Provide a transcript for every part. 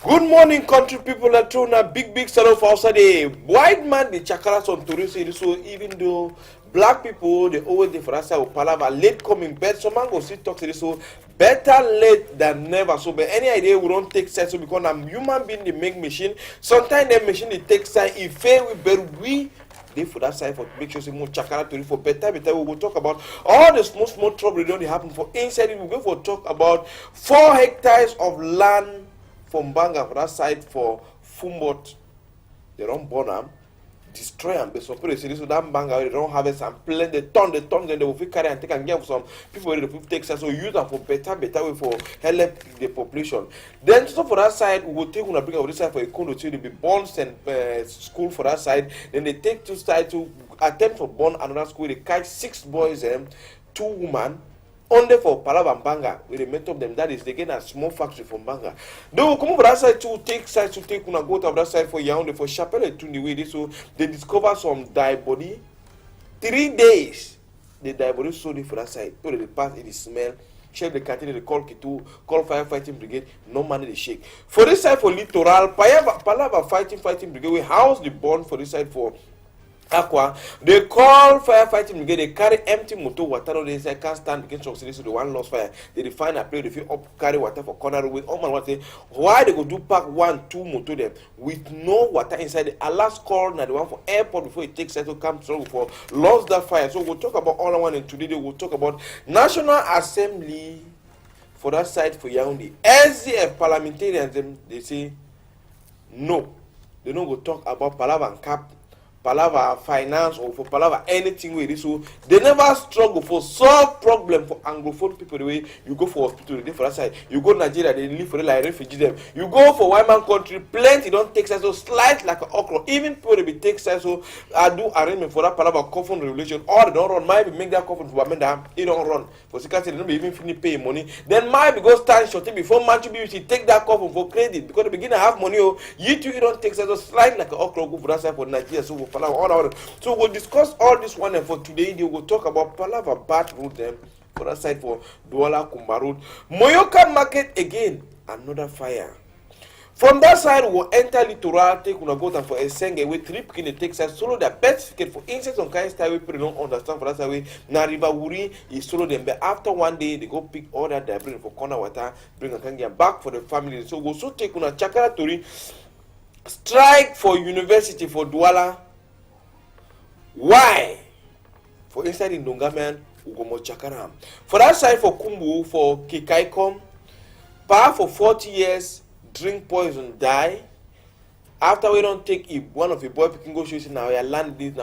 Good morning, country people. Are throwing a big salute for us today. White man, the chakras on Torisi. So even though black people, they always the for us palava late coming, but some man go see talk to this. So better late than never. So, but any idea we don't take sense. So because I'm human being, they make machine. Sometimes the machine they take side. If fail, we they for that side for make sure say more chakra to for better. We will talk about all the small trouble don't happen for inside. We go for talk about 4 hectares of land from Banga for that side for Fumbot. They don't burn them, destroy them. But some people say this, so that Banga they don't have it and plenty the ton, then they will carry and take and give some people ready to take sense. So use them for better way for help the population. Then so for that side, we will take una bring over this side for a condo to be born and school for that side. Then they take 2 sides to attempt to born another school. They catch 6 boys and 2 women. Only for Palava and Banga, with the method of them, that is, they get a small factory from Banga. They will come over that side to take una go to that side for Yaoundé, for Chapelle to the way. So they discover some dead body. 3 days, the dead body sold it for that side. So they pass it, the smell. Check the canteen, they call Kitu, call firefighting brigade, no money they shake. For this side for Littoral, Palava fighting brigade, we house the bond for this side for Aqua, they call firefighting brigade, they carry empty motor water, they say can't stand against oxidation, so the one lost fire. They define a play, they feel up carry water for corner with all man say why they go do pack 1-2 motor them with no water inside. The last call now the one for airport before it takes to come through for lost that fire. So we'll talk about all one, and today they will talk about National Assembly for that side for Yaoundé. SDF parliamentarians they say no. They don't go talk about Palava and Cap, Palava finance, or for Palava anything with this. So they never struggle for solve problem for Anglophone people the way you go for hospital they for that side. You go Nigeria, they live for like refugees them. You go for white man country, plenty don't take size so slight like an okra. Even people they be take size so I do arrangement for that Palava coffin revolution. Or they don't run, might be make that coffin for Amenda, he don't run. For security, they don't be even finish pay money. Then might be go stand shorty before Manchu BUC take that coffin for credit because they begin to have money. Oh, you too, you don't take size so slight like an okra go for that side for Nigeria. So so we'll discuss all this one, and for today they will talk about Palava Bat Road them for that side for Douala Kumba Road. Moyoka Market again, another fire. From that side we'll enter Littoral, take una go for Esenge with 3 picking take side solo their best certificate for insects on kind style we don't understand for that side way. Na River Wuri is solo them, but after one day they go pick all that they bring for corner water, bring a kangia back for the family. So we'll so take una Chakara Tori strike for university for Douala. Why? For inside in Dongaman, Ugomo Chakaram. For that side for Kumbu, for Kikaikom, power for 40 years, drink poison, die. After we don't take it, one of the boy picking go show now we land this,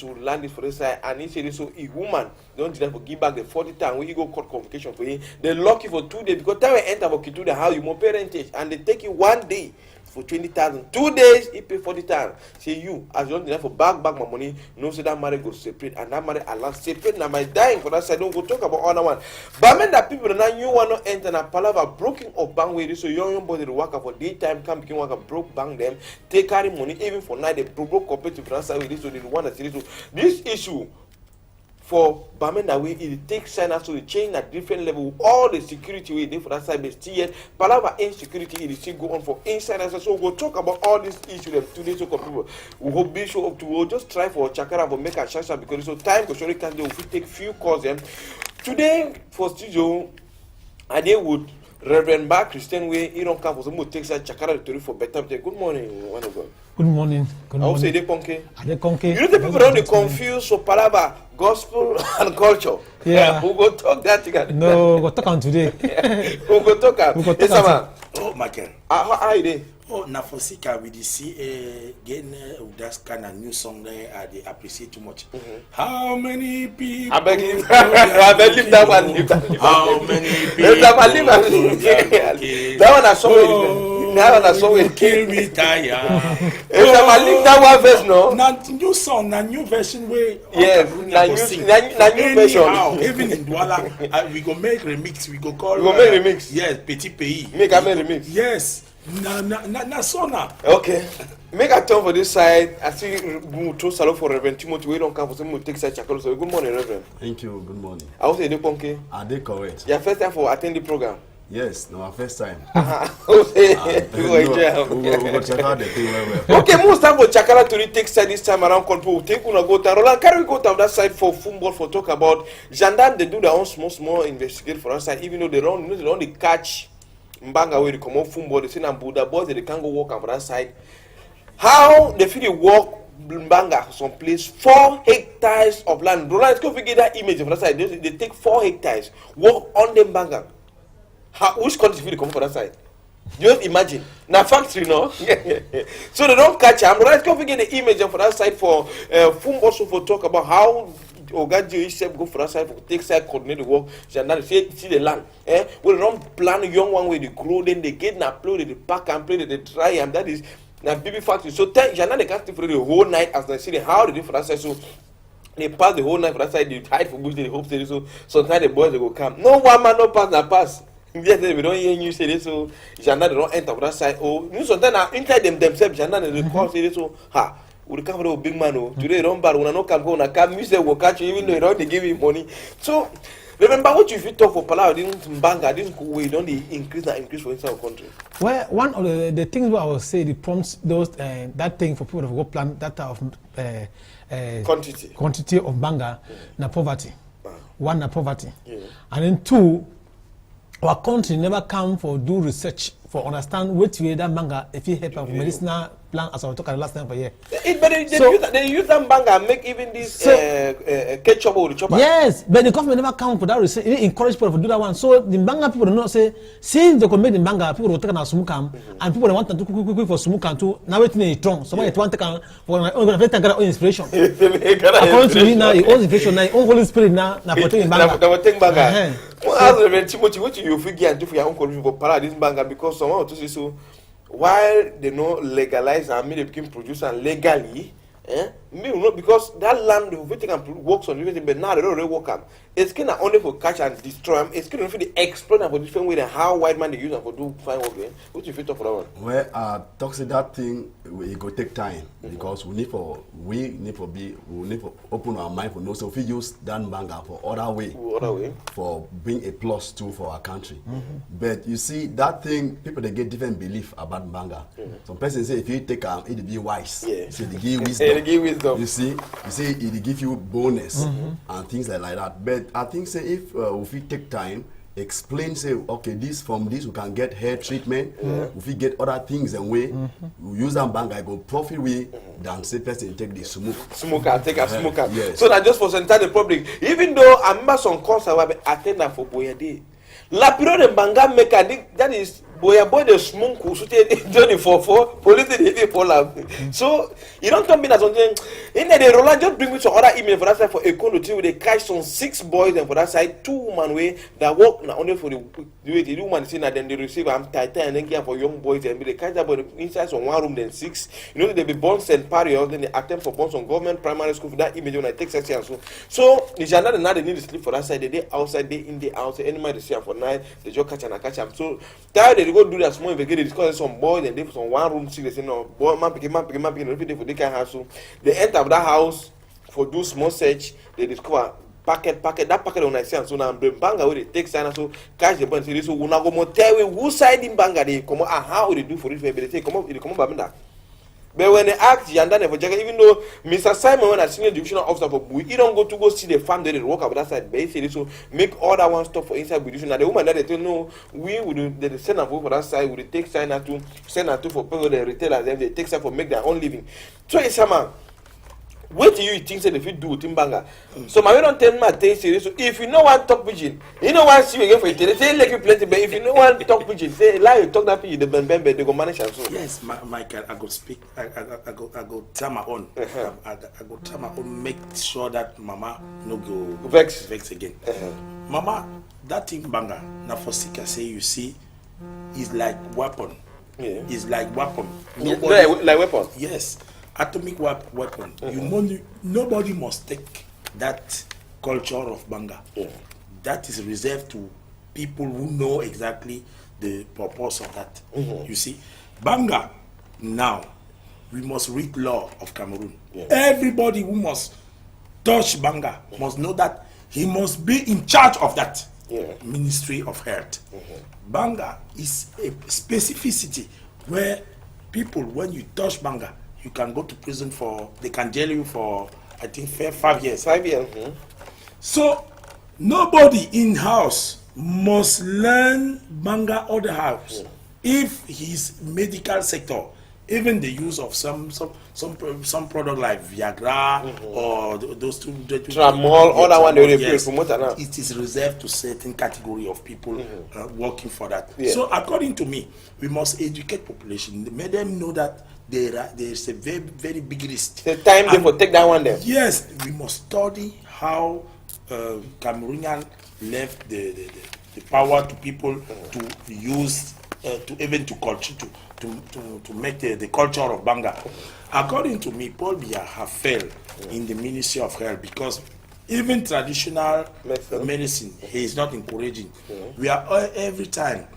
we land this for this side, and he said so a woman don't do that for give back the 40 times when you go court convocation for him. They lock you for 2 days because time we enter for Kitu the house, you more parentage, and they take you 1 day. For 20,000, 2 days, he pay 40,000. Say you, as you don't enough for back my money, no say that marriage go separate, and that marriage allow separate. Now my dying for that side, don't go talk about other one. But I mean that people now you want to enter na Palava broken up bank way, so young body to work for daytime, come begin work broke bank them, take carry money even for night, they broke cooperative for that side with this, so they want to see this issue. For Bamenda way, it takes China to change at different level. All the security we did for that side, but still yet, Palava insecurity it is still go on for inside. So we'll talk about all these issues today. So people, we hope be show up to. We'll just try for Chakara for make a chance because so time because surely can do. If we take few calls them today for studio, I did would Reverend Bar Christian way. He don't come for some more takes that Chakara to for better. Good morning, one of them. Good morning. Good morning. I would say they conquer. They conquer. You know the people don't confuse so Palava gospel and culture. Yeah. Who go talk that together? No, go talk on today. Who go talk on? Yes, man. Oh, Michael. How are you there? Oh, na for Sika with the CA getting that kind of new song there, they appreciate too much. How many people? I beg you. I beg leave that one. Leave that. How many people? Leave that one. Leave that. That one I saw it. That one I saw it. Kill me tired. Leave that one first, no. Na new song, na new version way. Yes, na new version. Even in Douala, we go make remix. We go call. We go make remix. Yes, Petit Pays. Make a remix. Yes. Na sona. Okay. Make a turn for this side. I see to salute for Reverend Timothy. We don't come for some take side Chakolo. So good morning, Reverend. Thank you. Good morning. I was a Deponke. Are they correct? Yeah, first time for attend the program. Yes, no, our first time. Okay, We go check out the thing well. okay, most time for Chakala to take side this time around. Control. Take una go to Roland. Carry go to that side for football for talk about gendarme. They do their own small investigate for us side. Even though they don't catch Mbanga where they come off football. They say na Buddha boys they can't go walk on that side. How they feel they walk Mbanga some place 4 hectares of land. Roland, let's go figure that image of that side. They take 4 hectares walk on the Mbanga. Which country will come for that side? Just imagine. Now factory, no? So they don't catch them. Let's go figure the image for that side for also for talk about how Ogadio himself go for that side for take side coordinate the work. Gendarme see the land. We don't plan young one way they grow, then they get na upload, they pack and play, they try, and that is na baby factory. So Gendarme they can't stay for the whole night as they see how they do for that side. So they pass the whole night for that side, they hide for bush, they hope they so sometimes the boys they go come. No one man no pass na pass. Yes, we don't hear you say this, so Jana they don't enter on that side. Oh, you sometimes inside themselves, Jana they call say this, so ha, we come for a big man. Oh, today they don't bad. When I no come go, na come, you say will catch you, even though they don't they give you money. So remember what you talk for Palau, didn't Banga, didn't we don't increase for inside our country. Well, one of the things where I would say it prompts those that thing for people to go plan that type of quantity of Banga, na poverty. One, na poverty, and then two. Our country never come for do research for understand which way that manga if you help of medicinal plant as I was talking last time for here. They use that manga and make even this ketchup or the chopper. Yes, but the government never come for that research. It encourage people to do that one. So the manga people do not say since they could make the manga people will take an sumukam and people want them to quick for sumukam too. Now it's in strong. Somebody want to take for my own inspiration. According to me now, your own inspiration now, your own Holy Spirit now for taking manga. That will take manga. As Reverend Timothy, what you figure and do for your own country for paradise manga because someone to say so while they not legalize and make the become producer legally, me not because that land everything can works on everything, but now they don't really work on. It's kind of only for catch and destroy them. It's kind of for the explain about different way and how white man they use them for do fine work. What you feel for that one? Well, talk say that thing it go take time because we need to open our mind for no. So if we use that banga for other way for being a plus too for our country. But you see that thing people they get different belief about banga. Some person say if you take it be wise. Yeah. So they give wisdom. They give wisdom. You see it give you bonus and things like that. But I think say if we take time, explain say okay this from this we can get hair treatment, if we get other things and we use that bank I go profit we than say person take the smoker take a smoker. Yes. So that just for center the public. Even though I remember some course I will attend for Boyade. La period de banga maker that is boy the smoke who shoot Johnny for police they fall. So you don't tell me that something in the Roland just bring me some other email for that side for a condo team they catch some 6 boys and for that side 2 women way that work not only for the woman see that then they receive I'm tight and then care for young boys and they catch about inside some 1 room then 6 you know they be born St. Paris then they attempt for born some government primary school for that image when I take section so the jana now they need to sleep for that side they outside they in the outside anybody they see them for night they just catch them so tired they go do that small investigate discuss some boys and they for some 1 room see they say no boy man pick every day for they can have so they enter that house for do small search they discover packet that packet on I see so now banga where they take sign so catch the boy say so una go tell we who side in banga they come out how they do for it they say come up babinda. But when they ask Yanda for jacket, even though Mr. Simon when a senior divisional officer for Bui, he don't go see the farm they work up that side. But he said so make all that one stop for inside division. Now the woman that they tell no, we would they send her for that side, would take sign her to send her to for people the retailers, then they take sign for make their own living. So it's a man. What do you think say if you do Timbanga? So my don't tell me things serious. So if you know one talk pigeon, you know one see you again for it. They say like you plenty, but if you know one talk pigeon, say lie you talk that pigeon, the bembe they go manage and so. Yes, Michael, I go speak. I go tell my own. I go tell my own. Make sure that Mama no go vex again. Mama, that thing banga. Now for Sika say you see, is like weapon. Yeah. Is like weapon. Like weapon. Yes. Atomic weapon. Nobody must take that culture of banga. That is reserved to people who know exactly the purpose of that. You see, banga now we must read law of Cameroon. Everybody who must touch banga must know that he must be in charge of that. Ministry of Health. Banga is a specificity where people, when you touch Banga, you can go to prison for, they can jail you for, I think, 5 years. 5 years. So nobody in house must learn Banga or the house if his medical sector, even the use of some product like Viagra or those two Tramol, all that one they promote now. It is reserved to certain category of people working for that. So according to me, we must educate population, make them know that there is a very, very big risk. The time they for take that one there. Yes, we must study how Cameroonian left the power to people to use to even to culture to make the culture of Banga. According to me, Paul Biya have failed in the Ministry of Health because even traditional medicine he is not encouraging. We are every time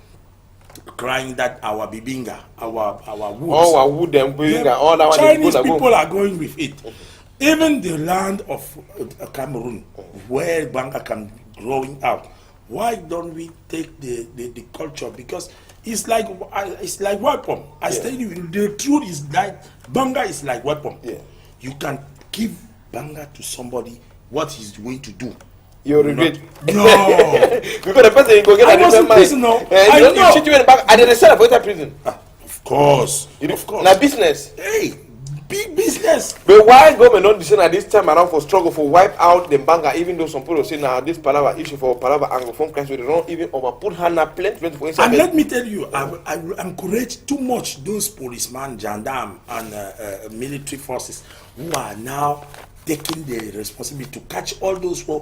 crying that our bibinga, our woods, our wood and bibinga, all that Chinese people are going with it. Even the land of Cameroon, where Banga can growing out, why don't we take the culture? Because it's like weapon. I tell you, the truth is that Banga is like weapon. You can give Banga to somebody, what he's going to do. You regret? No. Because the person go get a different mind. Prison, no. I know. You shoot you in the back. I didn't sell a prison. Of course. Of course. Now business. Hey. Big business. But why government not decide at this time around for struggle for wipe out the Banga, even though some people say now this Palava issue for Palava Anglophone country, they don't even over put hand up plenty for inside. And let me tell you, I encourage too much those policemen, gendarme, and military forces who are now taking the responsibility to catch all those who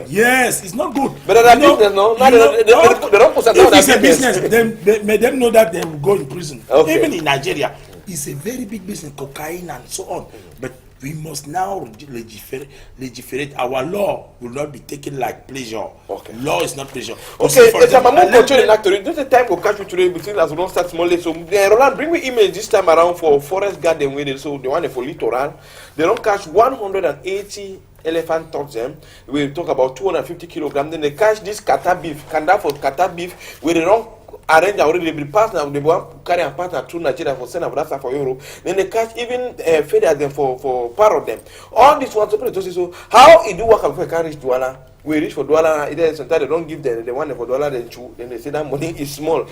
yes, it's not good. But that business, no? They don't put that. If it's a business, then may them know that they will go in prison. Even in Nigeria, it's a very big business, cocaine and so on. But we must now legiferate. Our law will not be taken like pleasure. Law is not pleasure. Okay, it's a moment controlling actor. Don't the time will catch you today between as we don't start small. So Roland, bring me image this time around for Forest Garden where they so the one for Littoral. They don't catch 180 elephant tops them. We talk about 250 kilograms. Then they catch this kata beef, kanda for kata beef, where they don't arrange already. They pass now. They want carry a partner through Nigeria for send that for Europe. Then they catch even feed them for parrot them. All this ones open to so how it do work before you can reach Douala. We reach for Douala. Sometimes they don't give them the one for Douala. Then they say that money is small.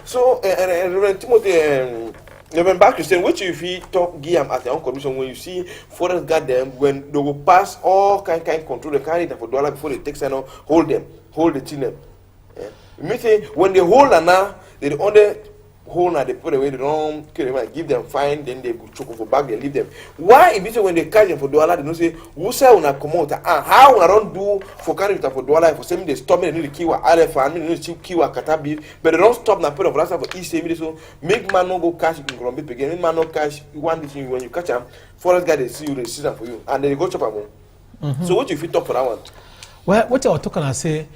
So Timothy. Back to saying, which if you talk Guillaume at the own commission when you see Forest Garden when they will pass all kind control the candidate for dollar before they take sign on, hold the team. Meaning when they hold and now they only hold and they put away, they don't kill them, give them fine, then they go choke for back, they leave them. Why if when they catch them for dollar, they don't say who say when I come out and how I don't do for candidate for dollar for saying they stop me, they need to kill elephant, they need to kill kata beef, but they don't stop na put of rasa for each same so make man no go catch in Colombia again, make man no catch one thing when you catch them, Forest Guy they see you, they see them for you, and then they go chop them. So what if you talk for that one? Well, what I was talking I say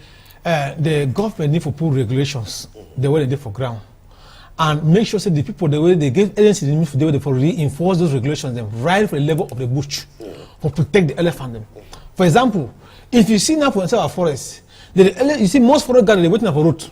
the government need to put regulations the way they did for ground. And make sure that the people, the way they give agencies, the way they reinforce those regulations, them right for the level of the bush, for protect the elephant. Them. For example, if you see now for inside our forest, you see most forest guards they waiting for road.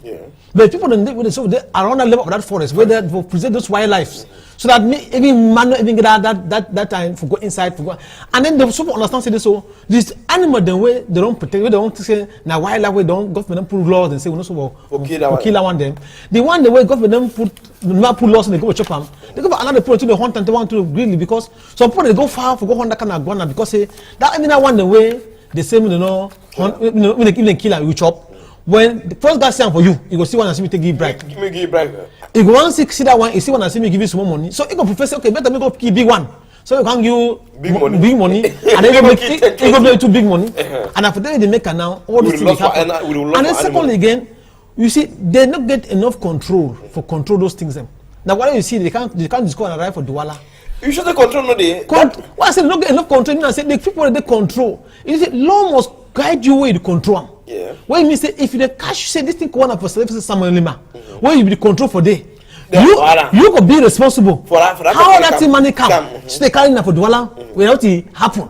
But people they around the level of that forest where they for preserve those wildlife, so that even man not even get that time for go inside for go. And then the people understand say so this animal the way they don't protect, they don't say now wildlife we don't government don't put laws and say we not so for kill that one them. The one the way government don't put laws and they go chop them. They go another put to the hunt and they want to greedy because some people they go far for go hunt that kind of guana because say that I mean that one the way the same when they kill and you chop. When the first guy stand for you go see one and see me take give bribe. Give me bribe. You go want see that one, you see one and see me give you some more money. So you go prefer say okay, better me go keep big one. So you can give big money, and then you go make too big money. And after that they make now all these things happen. And then secondly again, you see they not get enough control for control those things them. Now what you see they can't just go and arrive for Douala. You should control no day. Why I say not get enough control? I say the people they control. You see law must guide you where you control. Yeah. What you mean say if you the cash say this thing go on for Samuel Lima, where you be the control for day. You could be responsible for that how that money come. So they carry na for Douala without it happen.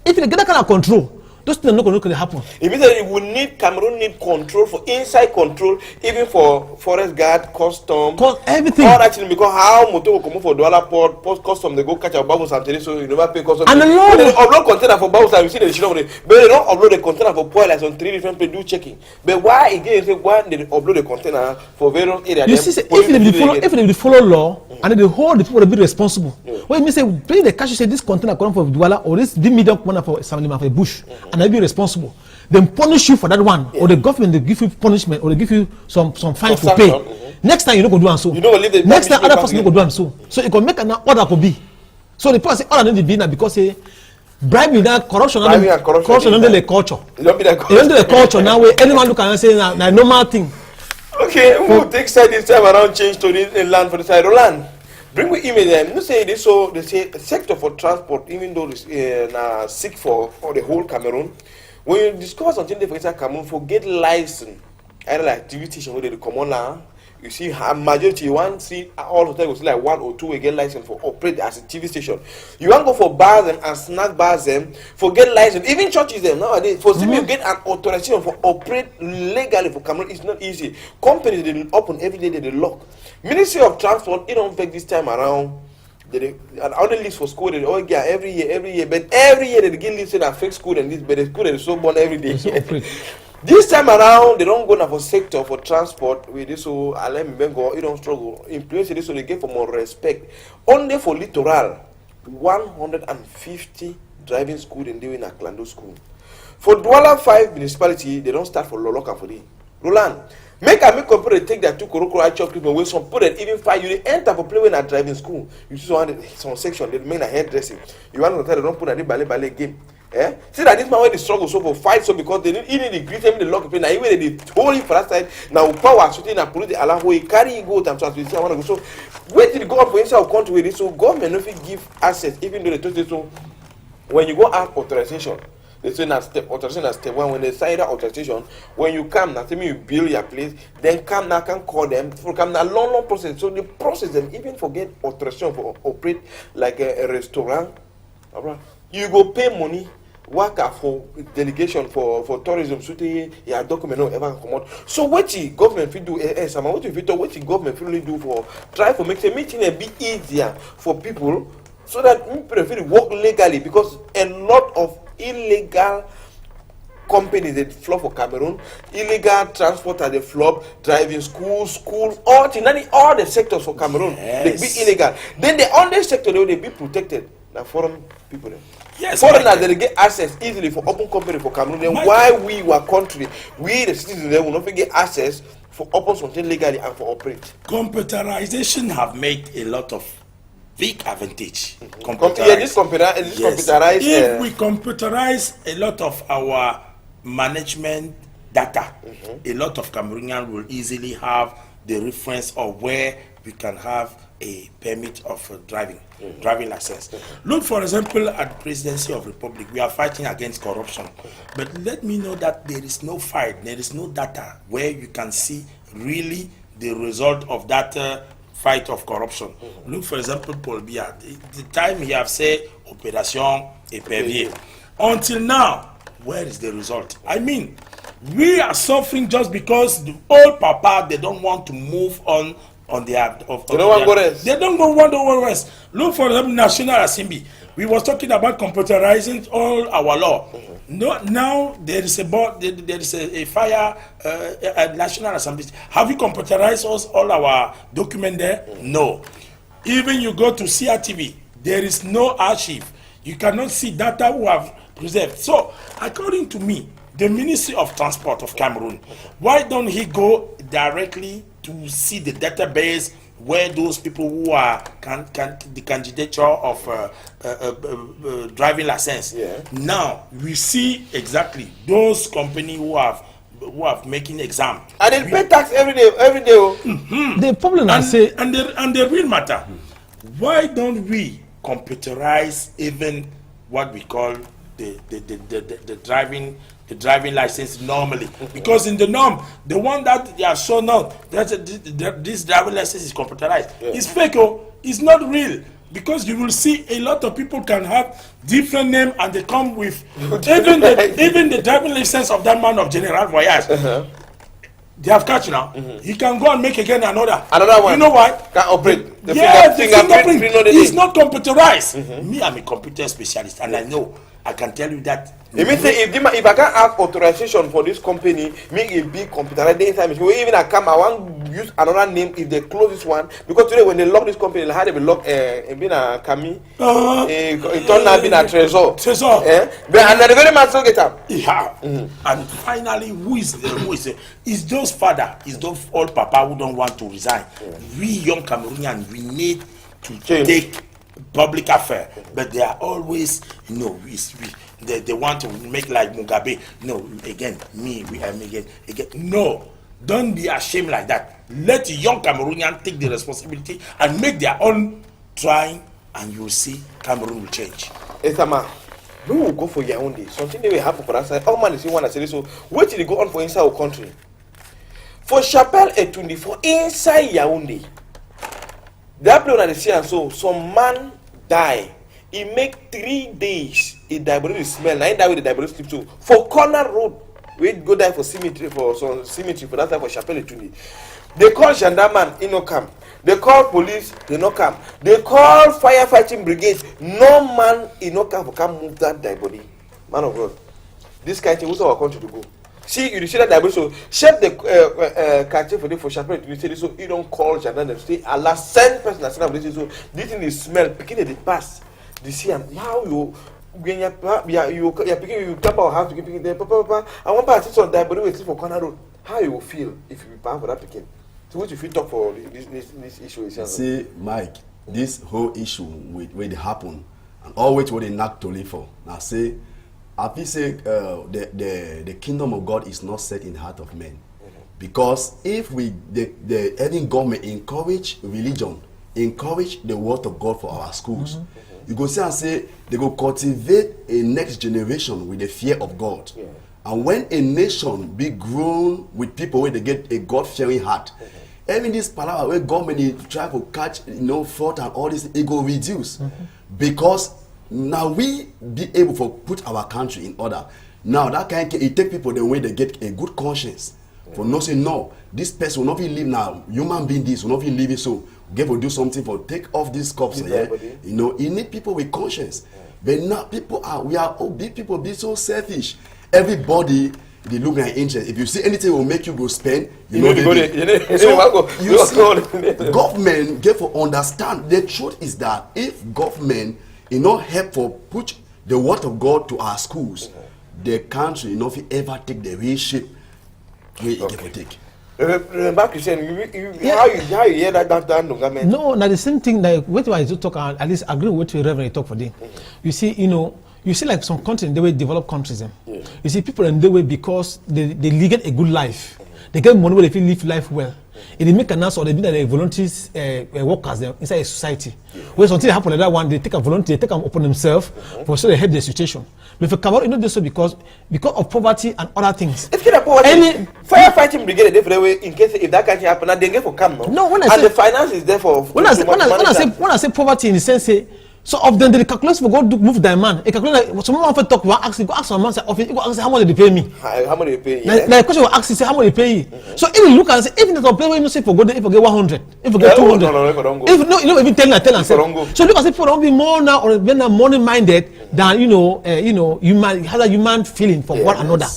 If you get that kind of control, Those things are not going to happen. It means that Cameroon need control for inside control, even for forest guard, custom, everything. All that thing, because how motor will come for dollar port, post custom, they go catch a bubbles and tell so you never pay custom. And when they upload container for bubbles, you see the shit over there. But they don't upload the container for poilers on 3 different places do checking. But why again why they upload the container for various areas? You see, if they follow law and they hold the people to be responsible. When you say bring the cash, you say this container come from Douala or this big medium container for Samlima for bush, and they be responsible. Then punish you for that one, or the government they give you punishment, or they give you some fine to pay. Next time you don't go do and so. Next time other person don't go do and so. So you can make an order could be. So the person say all need to be now because say bribing that corruption don't the culture. It don't be the culture now where anyone look and say na normal thing. Okay, we'll take side this time around change to this land for the side of land. Bring we email them. You say this so they say sector for transport, even though it's sick for the whole Cameroon. When you discover something for inside Cameroon, forget license. Either like TV station where they come on now. You see, a majority you want see all the time was like 1 or 2 get license for operate as a TV station. You want go for bars and snack bars them, forget license. Even churches them nowadays for you get an authorization for operate legally for Cameroon. It's not easy. Companies they open every day they lock. Ministry of Transport, it don't affect this time around. They only list for school they get every year, but every year they get listed and fake school and this, but the school is so born every day. This time around, they don't go now for sector for transport with this so Alain Bengo, you don't struggle. In place this so they get for more respect. Only for littoral, 150 driving school and doing a Klando school. For Douala 5 municipality, they don't start for Loloka for the Roland. Make company take that 2 Korokoro chop people away some put it even 5 you enter for play when at driving school. You see some section they make a hairdressing. You want to tell they don't put any ballet game. Eh? See that this man where they struggle so for fight so because they need the greet him the lock play now even they hold him for that side now power shooting and police allow he carry go time so I want to go so wait till go up for inside our country with this so government no fit give access even though they told you so when you go ask authorization. They say na step authorization na step 1 when they sign that authorization when you come now tell me you build your place then come now can call them for come now long process so the process them even forget authorization for operate like a restaurant you go pay money worker for delegation for tourism so they your document no ever come out so what the government fit do what the government fit really do for try for make the meeting a bit easier for people so that people fit work legally because a lot of illegal companies that flop for Cameroon, illegal transport at the flop, driving schools, all the sectors for Cameroon, they be illegal. Then the only sector they be protected, the foreign people. Yes, foreigners they get access easily for open company for Cameroon. Then why we were country, we the citizens they will not get access for open something legally and for operate. Computerization have made a lot of big advantage. This computerized. If we computerize a lot of our management data, a lot of Cameroonians will easily have the reference of where we can have a permit of driving license. Look, for example, at Presidency of Republic, we are fighting against corruption. But let me know that there is no fight, there is no data where you can see really the result of that fight of corruption. Look, for example, Paul Biya, the time he have said Operation Epervier. Until now, where is the result? I mean, we are suffering just because the old papa, they don't want to move on their... They don't want to go rest. They don't want to go rest. Look, for example, National Assembly. We was talking about computerizing all our law. No, now there is a fire at National Assembly. Have you computerized all our document there? No. Even you go to CRTV, there is no archive. You cannot see data we have preserved. So, according to me, the Ministry of Transport of Cameroon, why don't he go directly to see the database where those people who are the candidature of driving license. Now we see exactly those companies who have making exam. And they pay tax every day. The problem I say and the real matter, why don't we computerize even what we call the driving license normally? Because in the norm, the one that they are shown out, that this driving license is computerized. It's fake, it's not real. Because you will see a lot of people can have different name and they come with even the driving license of that man of General Voyage. They have catch now. He can go and make again another one. You know why? Can operate. The fingerprint is not computerized. Me, I'm a computer specialist, and I know. I can tell you that. It means if I can't ask authorization for this company, make a big computerized anytime. Even I come, I want to use another name if they close this one. Because today when they lock this company, they had to lock being a Kami, it turned out being a Trésor. But and the very much so get up. Yeah. And finally, who is it's those father, it's those old papa who don't want to resign. We young Cameroonians, we need to take public affair, but they are always, they want to make like Mugabe. No, again, no, don't be ashamed like that. Let the young Cameroonians take the responsibility and make their own trying, and you will see Cameroon will change. Esama, we will go for Yaoundé. Something that will happen for us. All man is one to say so. Wait till they go on for inside our country. For Chapelle et 24 inside Yaoundé. That place on the sea and so some man die. He make 3 days. He diabetes smell. Now he die with the diabetes sleep too. For corner road, we go die for cemetery for that time for Chapelle et 20. They call gendarme, he no come. They call police, they no come. They call firefighting brigade. No man he no come for come move that diabetes. Man of God, this kind of thing who's our country to go. See, you see that diabetes, so chef the quartier for them for Chapelle, you say so you don't call gendarme. Say Allah send person that send this so this thing is smell picking the pass. They see how you when you picking you tap our house to picking them. Papa, I want to see diabetes sleep for corner road. How you will feel if you prepare for that picking? So what if you talk for this issue? See, Mike, this whole issue will happen and always what they knock to live for. Now say. I feel say the kingdom of God is not set in the heart of men, because if the any government encourage religion, encourage the word of God for our schools, you go see and say they go cultivate a next generation with the fear of God, and when a nation be grown with people where they get a God-fearing heart, even this palaver where government try to catch fraud and all this, it go reduce, because. Now we be able to put our country in order. Now that kind of, it take people the way they get a good conscience for not saying no. This person will not be live now. Human being this will not be living so. Give will do something for take off these cups. You need people with conscience. But now we are all big people be so selfish. Everybody they look at interest. If you see anything will make you go spend, government get to understand. The truth is that if government help for put the word of God to our schools, the country ever take the real shape we give take. Remember, Christian, how you hear that government? No, now the same thing like what I do talk at least agree with what Reverend talk for them. You see, you see like some countries they will develop countries. You see people in the way because they get a good life. They get money where they feel live life well. If they make an answer or they be like volunteers workers inside a society. When something happen like that one, they take a volunteer, they take them upon themselves for so they help their situation. But for Cameroon, do so because of poverty and other things. If you have poverty, firefighting brigade different way in case if that can't happen, they get for come. No, when I and say the finance is there for. When I say poverty in the sense say. So of them, they calculate for God to move their man. They calculate like someone often talk. Go ask someone say, go ask how much they pay me. How much they pay? Like question will ask say how much they pay you. So if you look and say even if the play you say for God, if you get 100, if you get 200, if no, you know even tell and say. So look and say people don't be more now or be money minded than human has a human feeling for one another.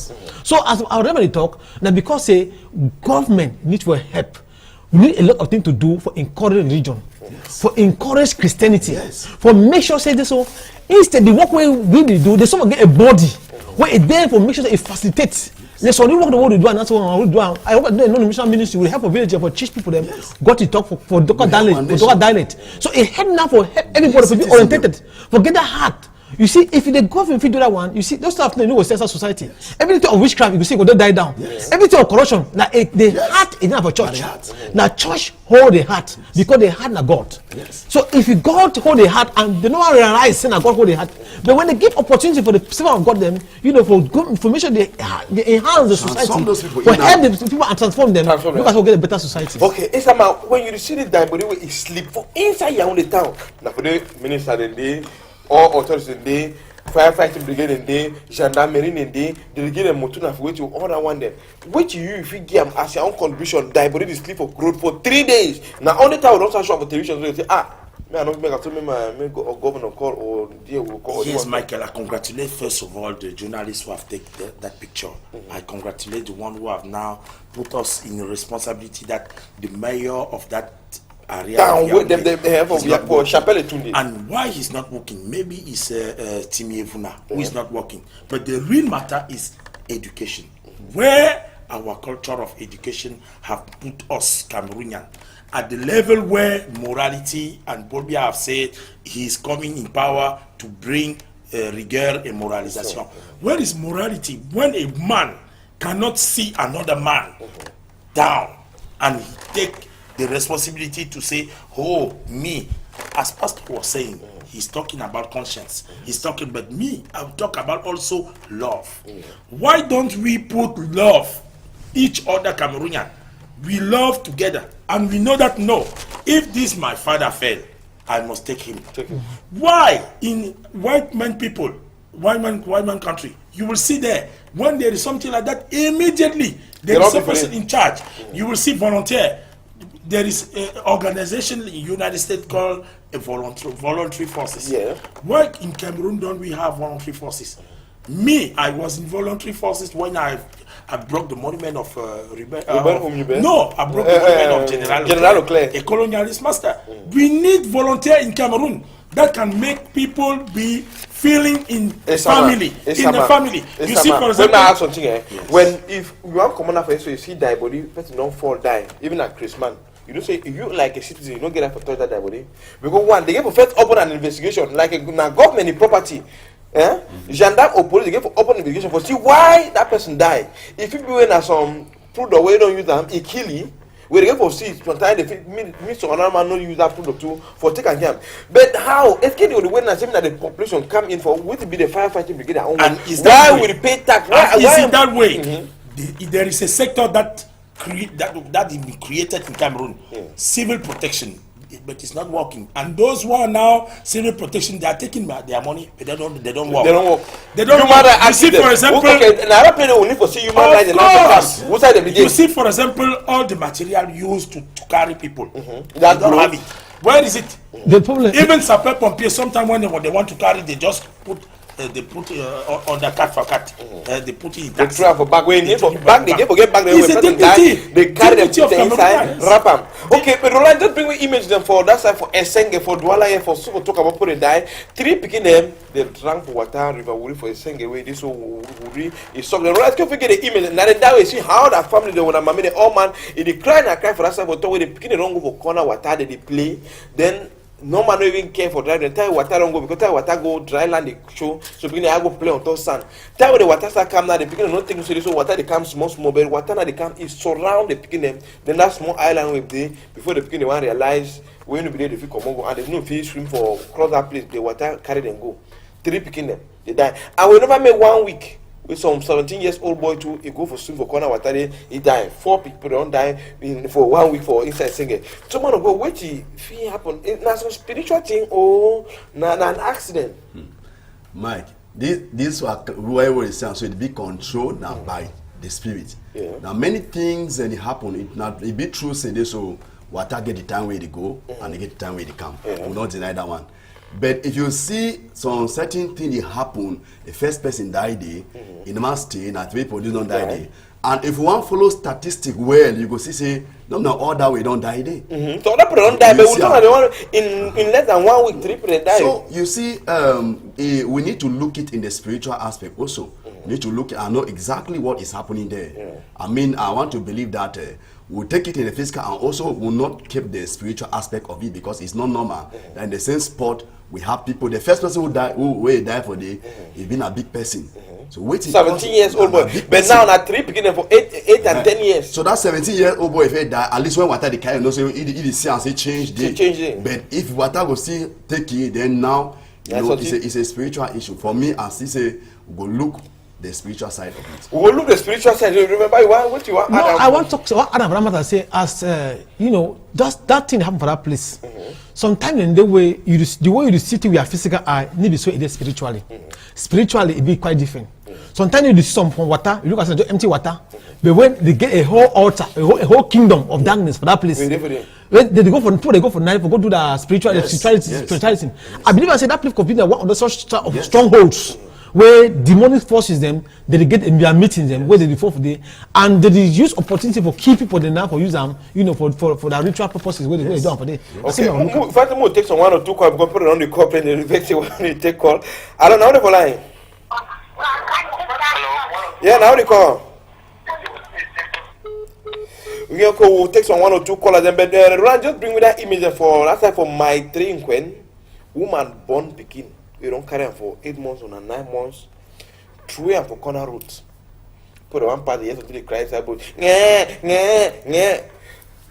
So as I already talk now because say government need to help. We need a lot of things to do for encourage religion, for encourage Christianity, for make sure say this so instead the work we do, they sort of get a body where it there for make sure that it facilitates. There's only work the world we do and that's what I will do. I hope that the non-mission ministry will help a village for teach people them got to talk for local dialect, So it help now for everybody to be orientated, for get that heart. You see, if the government do that one, you see, those stuff they know was society. Everything of witchcraft, you see, go die down. Everything of corruption, now the heart is not for church. Now church hold the heart because the heart na God. So if you God hold the heart and they don't realize say na God hold the heart, but when they give opportunity for the servant of God, them, you know, for good information, they enhance the society, for help the people and transform them. Because we get a better society. Okay, it's about when you see the die body where you sleep for inside your own town. Now for the minister in day, all authorities in day, firefighting brigade in day, gendarmerie in day, they get a motuna for which you order one them. Which you if you give as your own contribution, die body is sleep for growth for 3 days. Now only time we don't show up for television, so they say me I don't make a me governor call or deal will call. Yes, Michael, I congratulate first of all the journalists who have taken that picture. I congratulate the one who have now put us in the responsibility that the mayor of that area down with them they have for Chapelle Tunde. And why he's not working? Maybe it's Timi Evuna who is not working. But the real matter is education. Where our culture of education have put us Cameroonian at the level where morality, and Bolbia have said he is coming in power to bring rigueur and moralization. Where is morality when a man cannot see another man down and he take the responsibility to say, oh, me, as Pastor was saying, he's talking about conscience. He's talking about me. I'll talk about also love. Why don't we put love each other Cameroonian? We love together, and we know that no, if this my father fell, I must take him. Why in white man country, you will see there when there is something like that, immediately there is a person in charge. You will see volunteer. There is an organization in the United States called a voluntary forces. Yeah. Why in Cameroon don't we have voluntary forces? Me, I was in voluntary forces when I broke the monument of no, I broke the monument of General Leclerc, a colonialist master. We need volunteer in Cameroon that can make people be feeling in family. In the family. You see, for example, when I ask something, when if you have common for you see die body, person don't fall die, even at Christmas. You don't say if you like a citizen, you don't get up for touch that die body. Because one, they give a first open an investigation, like a government property. Gendarme or police, they give open investigation for see why that person died. If people in some product where you don't use them, it kill you. We get for see sometimes they meet some another man not use that product too for take and care. But how? If the way that the population come in for what be the firefighting brigade and why we pay tax? Why is it that way? There is a sector that is created in Cameroon, civil protection. But it's not working, and those who are now civil protection, they are taking their money, but they don't work. They don't work. You see, for example, you see, for example, all the material used to carry people. They don't have it. Where is it? The problem. Even sapeur pompier, sometimes when they want to carry, they just put. They put on the cat for cat. They put it in taxi. They for back when for back they get back they carry them inside wrap them. Okay, but Roland just bring me image them for that side for Esenge for Douala for super talk about put it die. 3 picking them they drank for water river Wuri for Esenge way this Wuri is so the Roland can figure the image and then that way see how that family they wanna mammy the old man in the cry and cry for that side for talk they picking the wrong for corner water they play then. No man even care for driving. The time water don't go because time water go dry land they show. So beginning I go play on top sand. Time when the water start come now, the beginning not taking serious. So water they come small, but water now they come is surround the beginning. Then that small island with there before the beginning one realize when you be there the fish come on go and there's no fish swim for cross that place. The water carry them go. 3 picking them they die. And we never make 1 week. With some 17 years old boy too, he go for swim for corner water, he died. 4 people don't die for 1 week for inside singing. So man go wait till it happen. It's some spiritual thing or an accident. Mike, this whoever is saying so it be controlled now by the spirit. Now many things and it happen. It be true say this so water get the time where they go and they get the time where they come. Will not deny that one. But if you see some certain thing that happen, the first person die there, in the man stay, and 3 people don't die there. And if you want to follow statistic well, you go see say, no, all that way don't die there. So that people don't die, but we don't in less than 1 week, 3 people die. So you see, we need to look it in the spiritual aspect also. We need to look and know exactly what is happening there. I mean, I want to believe that we'll take it in the physical and also will not keep the spiritual aspect of it because it's not normal. And in the same spot, we have people. The first person who died for the, he been a big person. So wait, 17 years old boy, but now na 3 beginning for 8 and 10 years. So that 17-year-old boy, if he die, at least when water the carry, no say he see and say change it. But if water go still take it, then now it's a spiritual issue. For me, as he say, we go look the spiritual side of it. We will look the spiritual side. Remember what you want? No, I want to talk to what Adam Ramata say as just that thing happened for that place. Sometimes in the way you see it with your physical eye, need to so it is spiritually. Spiritually, it be quite different. Sometimes you see some from water, you look at some empty water, but when they get a whole altar, a whole kingdom of darkness for that place. When they go for night, for go do the spirituality. I believe I say that place could be one of the such of strongholds. Where demonic forces them, they get in their meetings them, where they do for the and they use opportunity for key people they now for use them, for the ritual purposes where they do for the. Okay, first we'll take some 1 or 2 calls. We're going to put it on the call and the take call. I don't know the line. Hello. Yeah, now the call. We'll take some 1 or 2 callers. But Ron, just bring me that image for last time for my 3 in Quen, woman born Pekin. We don't carry them for 8 months or 9 months. Through them for corner roots. Put one part of the yes until they cry about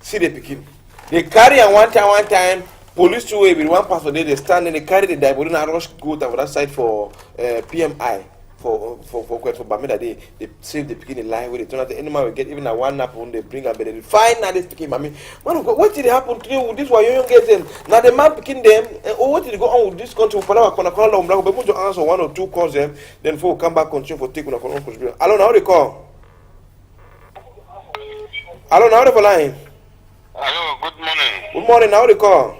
see the Pekin. They carry them one time. Police two way with one pastor there, they stand and they carry the die, but then I rush go to that side for PMI for Bamida. They save the Pekin line where they turn out the animal will get even a 1 nap when they bring up, but they find now this Pekin. Man of God, what did happen to you with this one? You get them now the man Pekin them. What did go on with this country? But put your answer 1 or 2 calls them, then for come back continue for take on contribution. Hello, now they call. Hello, now they for line. Hello, good morning. Good morning, now they call.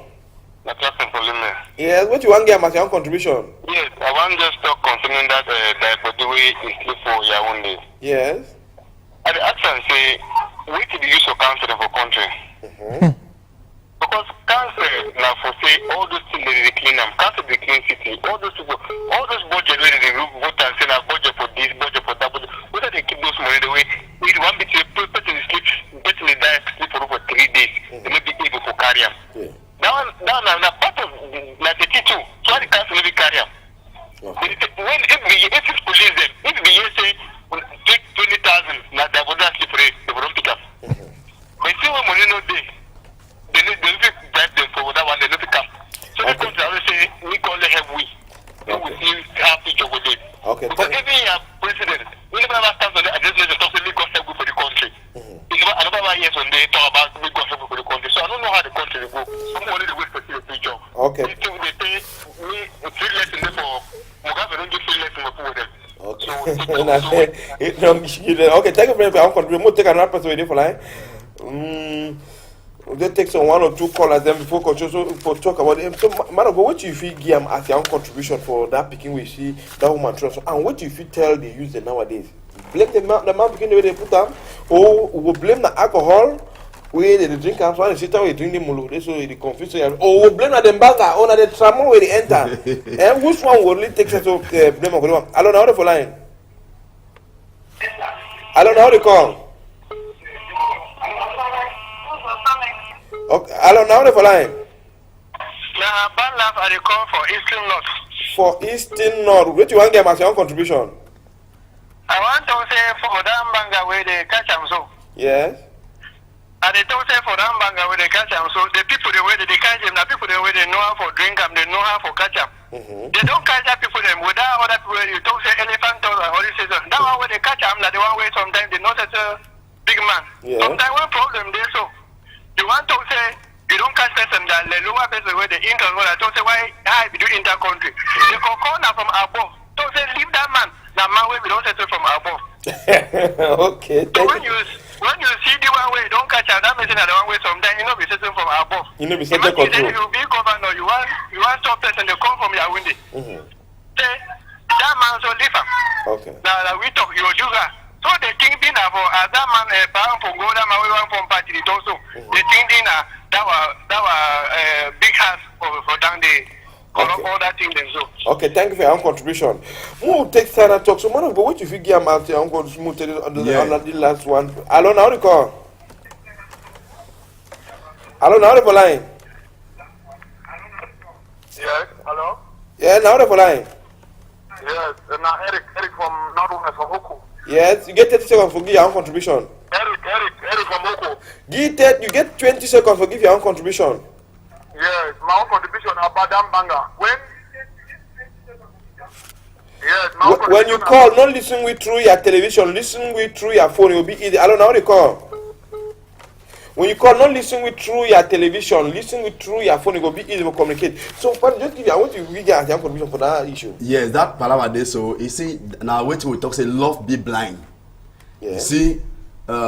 Yes, what you want to get as your contribution? Yes, I want just talk concerning that the way it's sleep for Yaoundé. Yes. I ask and say, we could use of council for country. Because council now for say all those things they clean them, council they clean city, all those people, all those budget where they vote and say now budget for this, budget for that, budget. Whether they keep those money the way, we want to be person sleep, person they die sleep for 3 days, they may be able to carry them. Now, part of the 32, so the council will be carry them. When if it's police them, if the year say take 20,000, now they will not sleep rate, they will not pick up. But see when money no day, they drive them for that one, they don't pick up. So the country always say, we call the heavy. We will see our picture with it. Okay. Because even your president, we never have stand on the address talk to legal help for the country. I never hear on they talk about legal help for the country. So I don't know how the country will go. Somebody will wait for the future. Okay. They pay me free lesson for Mugabe don't give free lesson for them. Okay. Okay, thank you very much. We'll take another person with for line. We'll just take some 1 or 2 callers then before continue for talk about it. So, man of God, what do you feel give as your own contribution for that picking we see that woman trust? And what do you feel tell the youth nowadays? Blame the man picking the way they put them, or we blame the alcohol where they drink and so on. Sit down, we drink the mulu. They so they confuse you. Or we blame the baga or the trauma where they enter. And which one will really take us to blame of the one? I don't know how to for line. I don't know how to call. Okay, I don't know how to for line. Now, bad laugh I call for Eastern North. For Eastern North, what you want to get as your own contribution? I want to say for that banga where they catch them so. Yes. And they don't say for that banga where they catch them so. The people the way they catch them, the people the way they know how for drink them, they know how for catch them. They don't catch that people them without other people. You don't say elephant or all this season. That one where they catch them, like the one way sometimes they know such a big man. Yeah. Sometimes one problem there so. You want to say you don't catch person that the lower person where the income where I don't say why I be doing inter country. They can call now from above. Don't say leave that man. That man where we don't settle from above. Okay. So when you see the one way don't catch that person the one way sometimes you know be settle from above. You know be settle control. You be governor, you want stop person they come from your window. Say that man so leave him. Okay. Now we talk you juga. So the thing being for as that man bound for go that man we want from party it also. The thing being that was big house for down the all that thing then so. Okay, thank you for your own contribution. We'll take time and talk. So man of God, what if you give out your own contribution on the last one? Hello, now the call. Hello, now the line. Yes, hello. Yeah, now the line. Yes, now Eric from Northwest from Oko. Yes, you get 30 seconds for give your own contribution. Eric from Oko. You get 20 seconds for give your own contribution. Yes, my own contribution about Banga. When you call, not listen with through your television, listen with through your phone. It will be easy. I don't know how they call. When you call, not listen with through your television, listen with through your phone. It will be easy to communicate. So, just give you. I want you to give your contribution for that issue. Yes, that palava there. So you see, now wait till we talk say love be blind. Yeah. You see,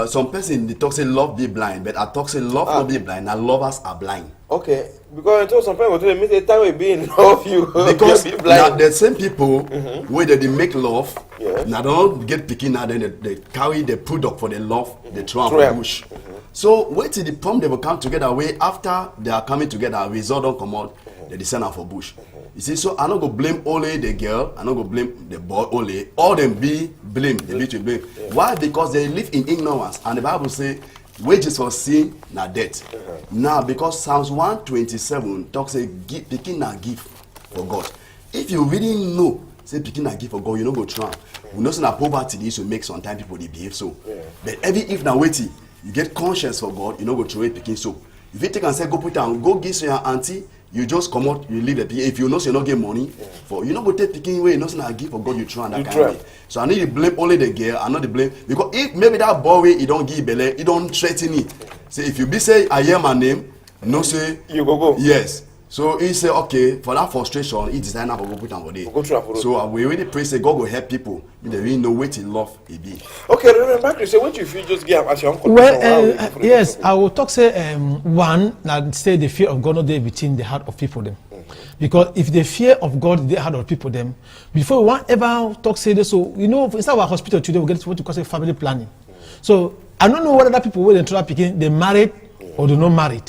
some person they talk say love be blind, but I talk say love not be blind. Now lovers are blind. Okay, because until some people tell me the time we be in love you because be now blind. the same people where they make love, Yeah. now they don't get picking now then they carry the product for the love, they throw Throw for am. bush. So wait till the pump they will come together way after they are coming together, result don't come out, they descend out for bush. You see, so I not go blame only the girl, I not go blame the boy only, all them be blamed, they be to blame. Why? Because they live in ignorance, and the Bible say wages for sin na death. Now because Psalms 127 talks say picking na gift for God. If you really know say picking na gift for God, you don't go try. We know say na poverty this will make sometimes people they behave so. But every if na waiting, you get conscience for God, you don't go throw it picking so. If you take and say go put down, go give to your auntie, you just come out, you leave the picking. If you know say you not get money for you not go take picking away, you know say na gift for God you try and that You kind try. of way. So I need to blame only the girl, I not the blame because if maybe that boy way he don't give belly, he don't threaten it. Say if you be say I hear my name, no say You go. yes. So he say okay for that frustration, he decided to go put on body. Go through am for road. So we really pray say God will help people. They really know what in love it be. Okay, remember, Chris, say what you feel just give as your own Well, contribution. yes, I will talk say one that say the fear of God not there between the heart of people them, because if the fear of God is the heart of people them, before one ever talk say this, so you know inside our hospital today we get what you call say family planning. So I don't know whether that people where they try picking they married or they not married.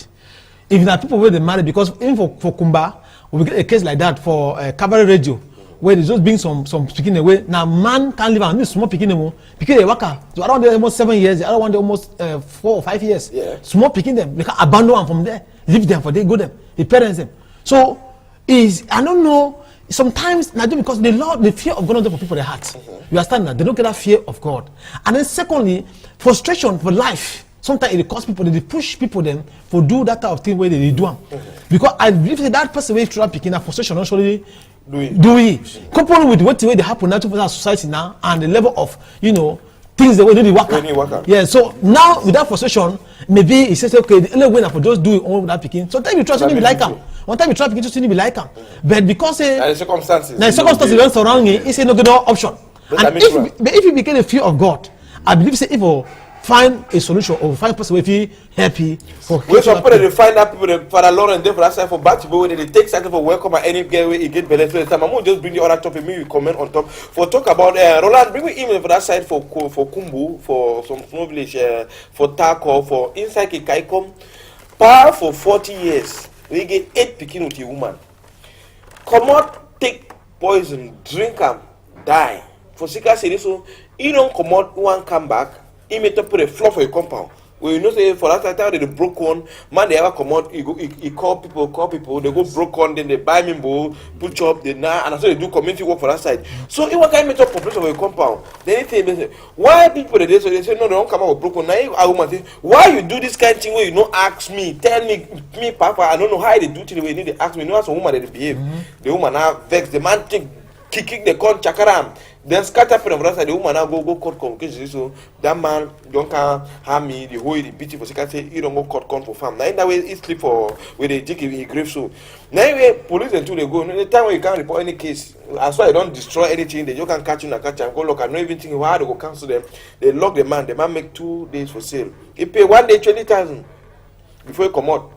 If there are people where they married, because even for Kumba we get a case like that for cabaret radio. Where they just bring some picking away. Now man can't live on this small picking them because they waka. So I don't want them almost 7 years. I don't want them almost 4 or 5 years. Yeah. Small picking them. They can abandon them from there. Leave them for they go them. The parents them. So I don't know. Sometimes not because the fear of God not there for people their hearts. You understand that they don't get that fear of God. And then secondly, frustration for life. Sometimes it cause people, they push people them for do that type of thing where they do them. Because I believe that person will try picking that frustration actually do it. Coupled with what they happen now to our society now and the level of things the way they work. Yeah, so now with that frustration, maybe he says okay, the only way I for just do it all without picking. Sometimes you try to be like him. One time you try to just be like him. But because the circumstances. The circumstances don't surround me, it's no good option. And if you become a fear of God, I believe say if you find a solution or find a person where you happy for we some people they find that people the Father Lord and they for that side for back to where they take something for welcome at any girl where you get better so the time I'm gonna just bring the other topic maybe you comment on top for talk about Roland bring me email for that side for Kumbu for some small village for Tako for inside Kaikom power for 40 years we get 8 picking with a woman come out take poison drink am die for Sika say so you don't come out one come back he made to put a floor for a compound. Well, you know, say for that time they broke one man, they ever come out, he call people, they go broke one, then they buy me bowl, put up, they now, and so they do community work for that side. So it was kind of make up population of a compound. Then they say, why people they so they say no, they don't come out with broken. Now I woman say, why you do this kind of thing where you don't ask me, tell me, Papa, I don't know how they do it the way you need to ask me. You know how some woman they behave. The woman now vex, the man think kick the con chakaram. Then scatter from the side, the woman now go court communication. So that man don't can harm me, the whole the beating for second say you don't go court for farm. Now in that way he sleep for where they dig in grave so. Now anyway, police and two they go. The time when you can't report any case, as why you don't destroy anything, they just can catch you and catch and go look. I don't even think why they go cancel them. They lock the man make 2 days for sale. He pay 1 day 20,000 before he come out.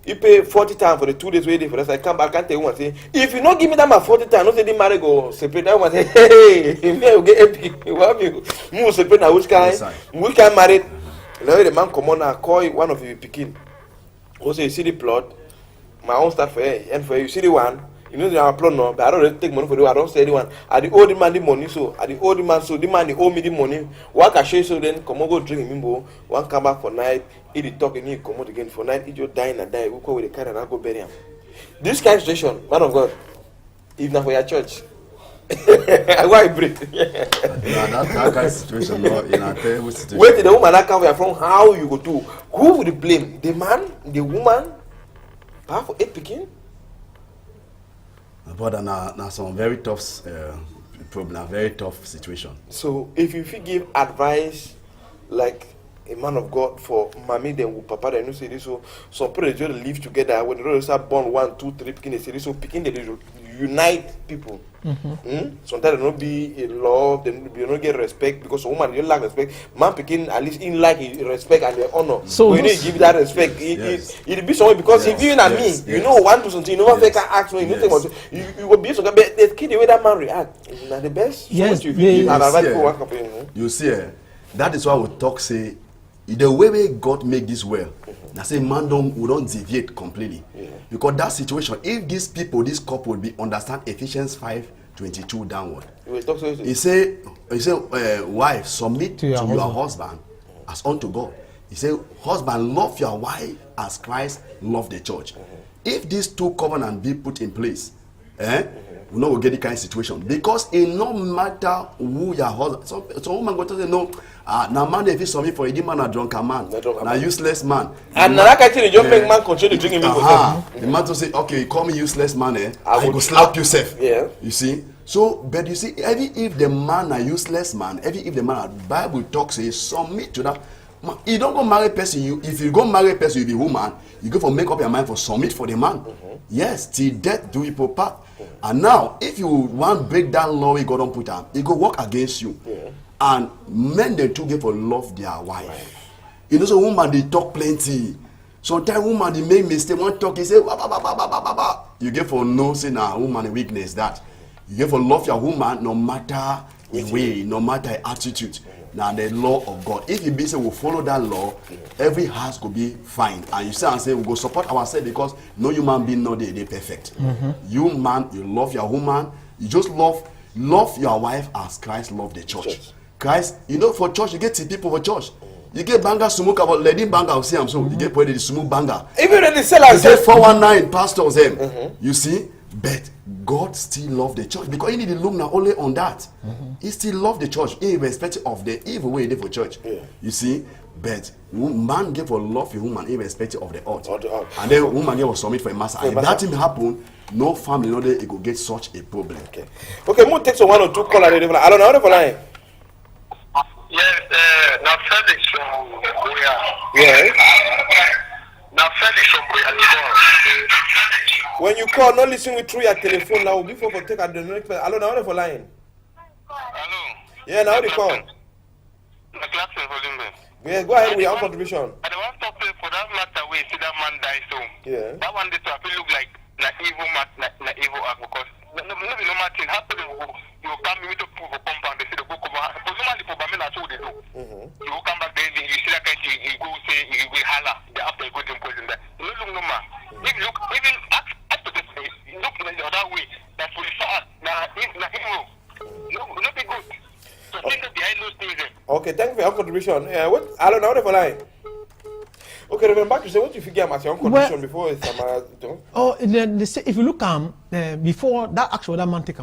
You pay 40,000 for the 2 days waiting for us. I come back and tell you say, if you not give me that my 40,000, not say the marriage go separate. That one say, hey, me will get epic. What you move separate now? Which kind married? Now the man come on and call one of you picking. Also you see the plot, my own stuff for you, and for you see the one. You know the plot no, but I don't really take money for you. I don't say the one. I the owe the man the money, so I the owe the man, so the man they owe me the money. What can show you so then come on go drink mimbo. One come back for night. He the talk and he come out again for night. He just die and die. We call with the car and I go bury him. This kind of situation, man of God. If not for your church. Why break? that kind of situation, no, in a terrible situation. Wait till the woman that come from, how you go to? Who would blame? The man, the woman, for 8 picking? But now some very tough problem, very tough situation. So if you give advice like a man of God for mommy, then papa, then you say this, so some people just live together. When they start born 1, 2, 3 picking, they say this, so picking they unite people. Sometimes they don't be in love, they don't get respect because a woman you lack respect. Man picking at least in like respect and the honor. So you need to give that respect. It be somewhere because if you and me, you know one to something, you know what can act when you think about you will be so but the kid the way that man react is not the best. Yes, you see, that is why we talk say the way God make this world. I say man we don't deviate completely. Because that situation, if these people, this couple will be understand Ephesians 5:22 downward. He say wife, submit to your husband as unto God. He say, husband, love your wife as Christ loved the church. If these two covenants be put in place, we know we'll get the kind of situation. Because it no matter who your husband, so woman go to say no, now man if you submit for a man a drunken man, now useless man. And now that actually don't make man continue drinking milk. The man to say, okay, you call me useless man, I go slap yourself. Yeah. You see? So, but you see, even if the man a useless man, even if the man, Bible talks say submit to that. You don't go marry person. If you go marry a person, you be woman. You go for make up your mind for submit for the man. Yes, till death do you part. And now, if you want break down law, God don't put up, it go work against you. And men they too get for love their wife. You know, so woman they talk plenty. Sometimes woman they make mistake. One talk, he say, bah, bah, bah, bah, bah, bah, bah. You get for no say now woman weakness that. You get for love your woman no matter the way, no matter her attitude. Now the law of God. If you be say we follow that law, every house could be fine. And you say and say we go support ourselves because no human being no they perfect. You man, you love your woman, you just love your wife as Christ loved the church. Christ, you know, for church you get people for church. You get banger smoke about lady banger see am so you get the smoke banger. Even when they sell us 419 pastors them. You see, but God still love the church because he need to look now only on that. He still love the church irrespective of the evil way they for church. You see, but man give for love for woman irrespective of the earth. And then woman give for submit for a master. And if that thing happen, no family no day it go get such a problem. Okay, we'll take some 1 or 2 callers. I don't know for line. Yes, now Felix from Boya. Yes. Now Felix from Boya. When you call, not listen through your telephone now. Before for take a next person. Hello, now for line. Hello. Yeah, now the call. Yeah, go ahead with your contribution. I don't want to talk for that matter where see that man die so. Yeah. That one day to look like na evil act because no matter happen you come with a proof of compound they say the book of because normally for Bamela that's what they do. You come back there you see that guy you go say you will holler after you go to prison there. No man. If you look even after this look the other way that's for the far now evil. No be good. So think behind those things. Okay, thank you for your contribution. What I don't know for line. Okay, remember to say what you figure as your own condition before it's if you look before that actual that man take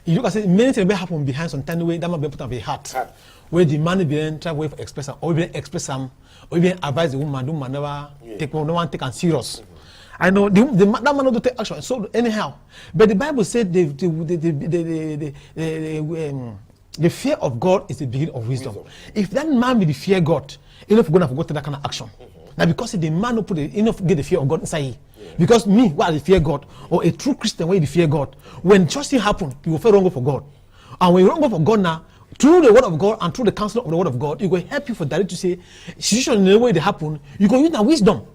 you look at say many things happen behind some tiny way that man be put on the heart. Where the man be try way for express or even express some or even advise the woman never take no one take and serious. I know that man not to take action. So anyhow, but the Bible said the fear of God is the beginning of wisdom. If that man will fear God, enough going to forget that kind of action. Now because the man who put enough get the fear of God inside him. Because me, why I fear God, or a true Christian where you fear God, when something happen, you will feel wrong for God. And when you wrong for God now, through the word of God and through the counsel of the word of God, it will help you for direct to say, situation in the way they happen, you can use that wisdom.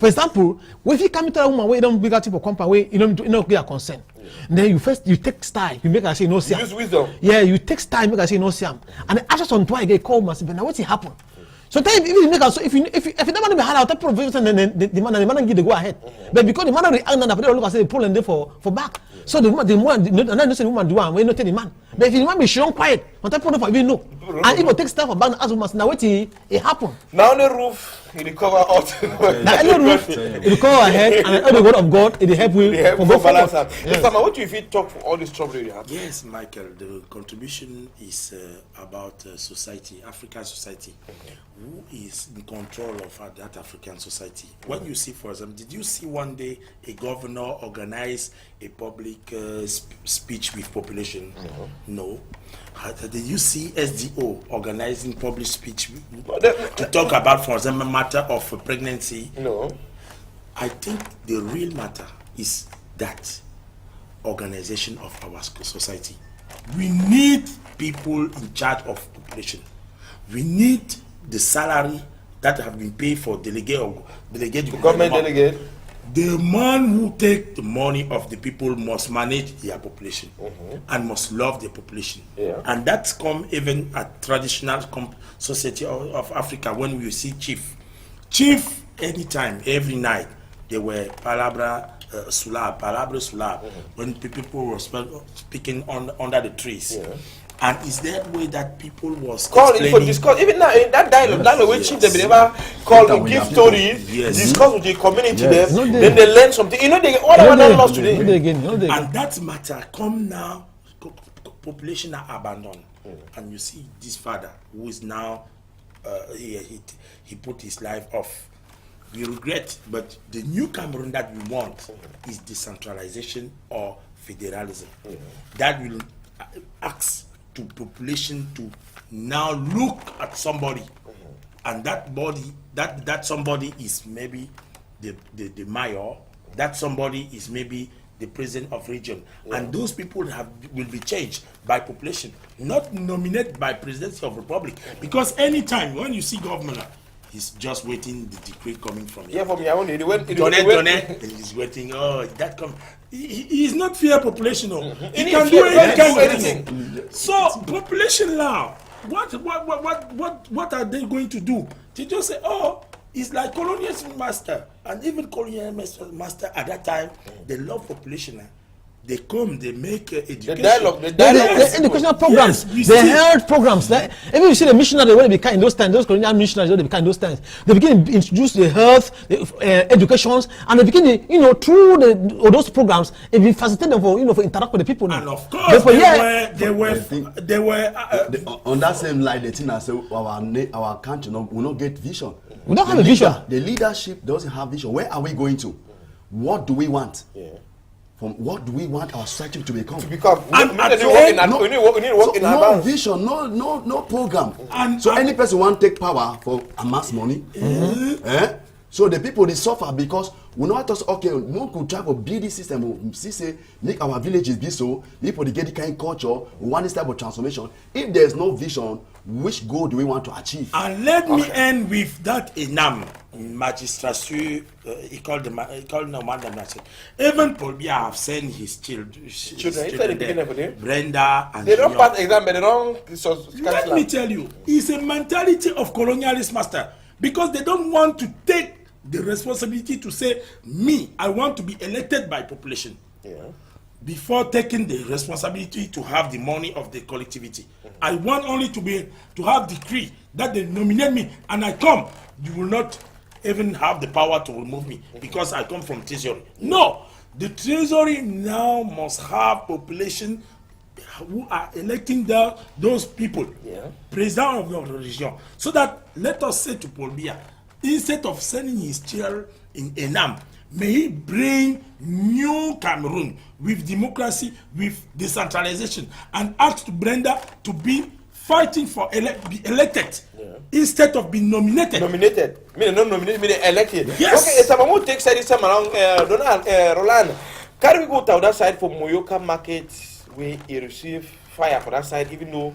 For example, if you come into a woman where you don't big for compound way, you don't get a consent. Then you take style, you make her say no siam. Use wisdom. Yeah, you take style, make her say no siam. And then after some time, get called and say, now what's happen? So if you make her so if you never be hard out, that provision and the man give the go ahead. But because the man react and after they look and say pull and there for back. So the more and then the woman do one, we not tell the man. But if the man be shown quiet, on top of even know. And if it takes time for bank as much now wait it happen. Now the roof it recover out. Now any roof it recover ahead and all the word of God it help we for go balance forward. out. Mr. Man, what do you feel talk for all this trouble you have? Yes, Michael, the contribution is about society, African society. Who is in control of that African society? When you see, for example, did you see one day a governor organize a public speech with population? No. Did you see SDO organizing public speech to talk about, for example, matter of pregnancy? No. I think the real matter is that organization of our society. We need people in charge of population. We need the salary that have been paid for delegate Government delegate. The man who take the money of the people must manage their population and must love their population. And that's come even at traditional society of Africa when we see chief anytime, every night, they were palabra sulab, when people were speaking under the trees. And is that way that people was call it for discuss even now in that dialogue, that way chief they never call to give stories, discuss with the community then they learn something. You know they all the one lost today. And that matter come now, population are abandoned. And you see this father who is now he put his life off. We regret, but the new Cameroon that we want is decentralization or federalism. That will ask to population to now look at somebody, and that body, that somebody is maybe the mayor, that somebody is maybe the president of region, and those people will be changed by population, not nominated by presidency of republic. Because anytime when you see governor, he's just waiting the decree coming from him. Yeah, from your own. He's waiting. Oh, that come. He is not fear population. He He can fear- do any kind of anything. thing. So population now, what are they going to do? They just say, oh, it's like colonial master, and even colonial master at that time, they love population. They come, they make education. The educational programs, Yes, the health programs. Like, even you see the missionaries when they became in those times, those colonial missionaries when they became in those times, they begin to introduce the health, the educations, and they begin to, through those programs, it will facilitate them for interact with the people. And of course, they were on that same line, the thing I say our country will not get vision. We don't have a vision. The leadership doesn't have vision. Where are we going to? What do we want? From what do we want our society to become? We need to work in no vision, no program. So any person want to take power for amass money. So the people they suffer because we know us okay, we could try to build this system, say make our villages be so, people they get the kind of culture, we want this type of transformation. If there's no vision, which goal do we want to achieve? And let me end with that ENAM magistrature. He called no man. Even Paul Biya have sent his children there, Brenda and they don't Junior. pass exam, but they don't. Let me tell you, it's a mentality of colonialist master, because they don't want to take the responsibility to say, me, I want to be elected by population. Before taking the responsibility to have the money of the collectivity. I want only to have decree that they nominate me and I come. You will not even have the power to remove me because I come from treasury. No, the treasury now must have population who are electing those people, president of the region, so that let us say to Paul Biya, instead of sending his chair in ENAM, may he bring new Cameroon with democracy, with decentralization, and ask Brenda to be fighting for be elected instead of being nominated. Meaning not nominated, meaning elected. Yes. Okay, it's about take side this time around. Roland, can we go to that side for Moyoka Market where he receive fire for that side, even though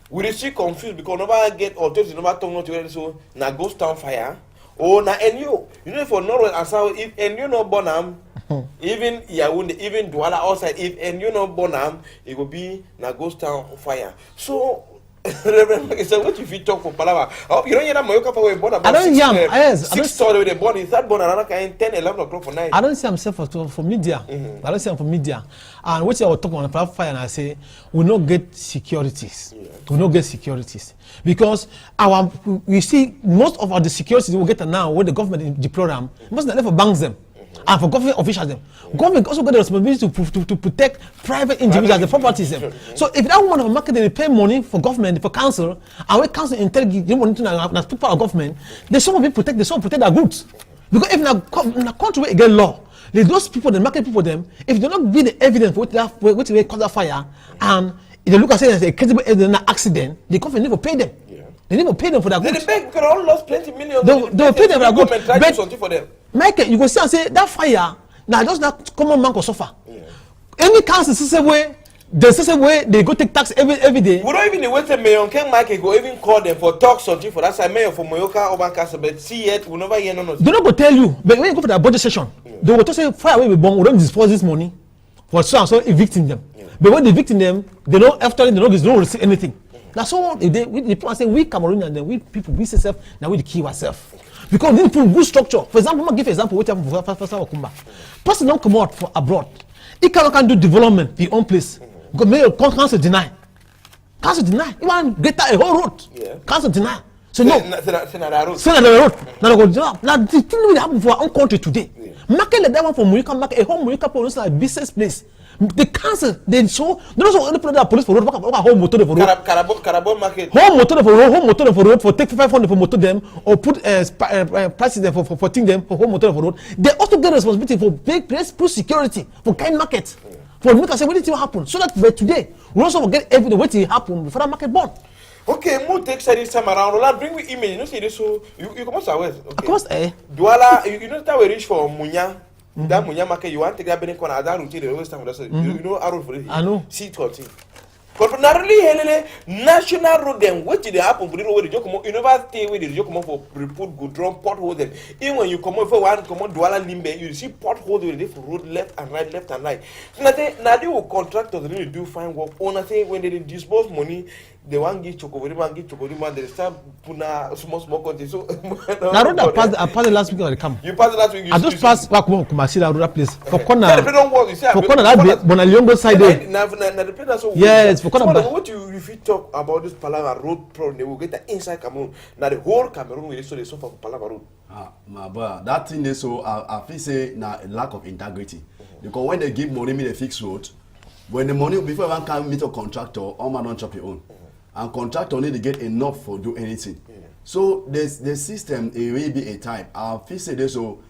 we receive confused because nobody get or tells nobody talk not to so na ghost town fire. Oh, na NU. You know, for Norway and South, if NU no Bonham, even Yaoundé, even Douala outside, if NU no Bonham, it will be na ghost town fire. So, Reverend, so what if you talk for Palava? Oh, you don't hear that Mayoka for born about I don't yes, 6 story they born. Is that born around 10, 11 o'clock for night? I don't see myself for media. I don't see him for media. And what I was talking on the fire, and I say we not get securities. We not get securities because we see most of the securities we get now when the government deploy them. Most of them for banks them. And for government officials them. Government also got the responsibility to protect private individuals, the properties them. So if that woman of a market they pay money for government, for council, and when council interrogate the money to people of government, they should be protect, they should protect their goods. Because if in a country where again law, those people, the market people them, if they not give the evidence for what they cause that fire, and if they look and say there's a credible evidence accident, the government need to pay them. They need to pay them for their goods. They beg because all lost plenty millions. They will pay them for their goods. But something for them. Michael, you go see and say that fire now just that common man can suffer. Any council system way, the system way they go take tax every day. We don't even wait till Mayor Ken Michael go even call them for talk something for that side Mayor for Moyoka over Castle, but see yet we never hear none of. They not go tell you, but when you go for that budget session, they will just say fire away we born, we don't dispose this money for so and so evicting them. But when they evicting them, they don't after they don't receive anything. That's all the people say we Cameroonians and we people we self now we the key ourselves. Because we need to put good structure. For example, I'm going to give an example. What happened for Pastor Okumba? Person don't come out for abroad. He can do development in his own place. Because maybe council deny. Council deny. He want get a whole road. Council deny. So no. Say na road. Now go job. Now the thing will happen for our own country today. Market like that one for Murika, market a whole Murika police like business place. The council they show they don't show any police for road whole motor for road. Carabon market. Whole motor for road for take 500 for motor them or put prices there for thing them for whole motor for road. They also get responsibility for big place put security for kind market. For make us say what did happen so that by today we also get evidence what will happen before that market born. Okay, more take this time around. Roland, bring me image. You know, see this so you come out west. Okay. Of course, Douala, you know that we reach for Munya. That Munya market, you want to get Benin Kona, that routine, the west time. You know, Arrow for it. I know. See it, what thing. But not really, national road them. What did they happen? For the road, you come university where you come for report good drum pothole them. Even when you come out for one, come on Douala Limbe, you see pothole where they for road left and right. So now they will contractors really do fine work. On when they dispose money. They want to give chocolate, they start puna small country. So now road I passed the last week when I come. You passed the last week. I just passed back home Kumasi road place. For corner. Don't work. You see, for corner that Bonaliongo side there. Yes, for corner. What you if you talk about this Palava road problem, they will get the inside Cameroon. Now the whole Cameroon will so they suffer for Palava road. My boy, that thing is so I feel say now a lack of integrity. Because when they give money, they fix road. When the money before one can meet a contractor, all man don't chop your own. And contractor need to get enough for do anything. So the system it will be a type. I feel say this so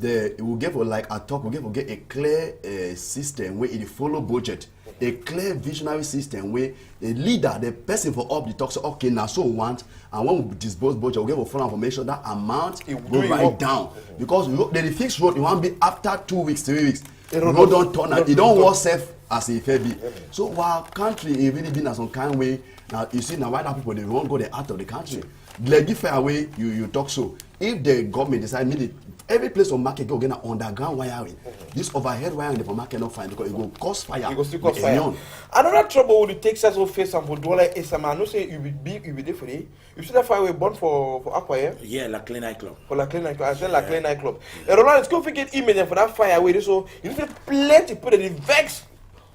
it will give like a talk. We will get a clear system where it follow budget, a clear visionary system where the leader, the person for up the talk say okay now so we want and when we disburse budget we get a full information that amount will write down because the fixed road it won't be after 2 weeks 3 weeks. The road don't turn out. It don't work safe as it fair be. So our country it really been as some kind way. Now you see now why that people they won't go out of the country. Like if fair way you talk so. If the government decide need it, every place on market go get an underground wiring. This overhead wiring the market not fine because it will cause fire. It will still cause fire. Another trouble with the Texas will face and for Douala is a man. No say you be big, you be different. You see that fire we born for Aqua, yeah? Yeah, La Clean Night Club. For La Clean Night Club, as well La Clean Night Club. And Roland, let's go forget email for that fire away. So you need to plenty put it in vex.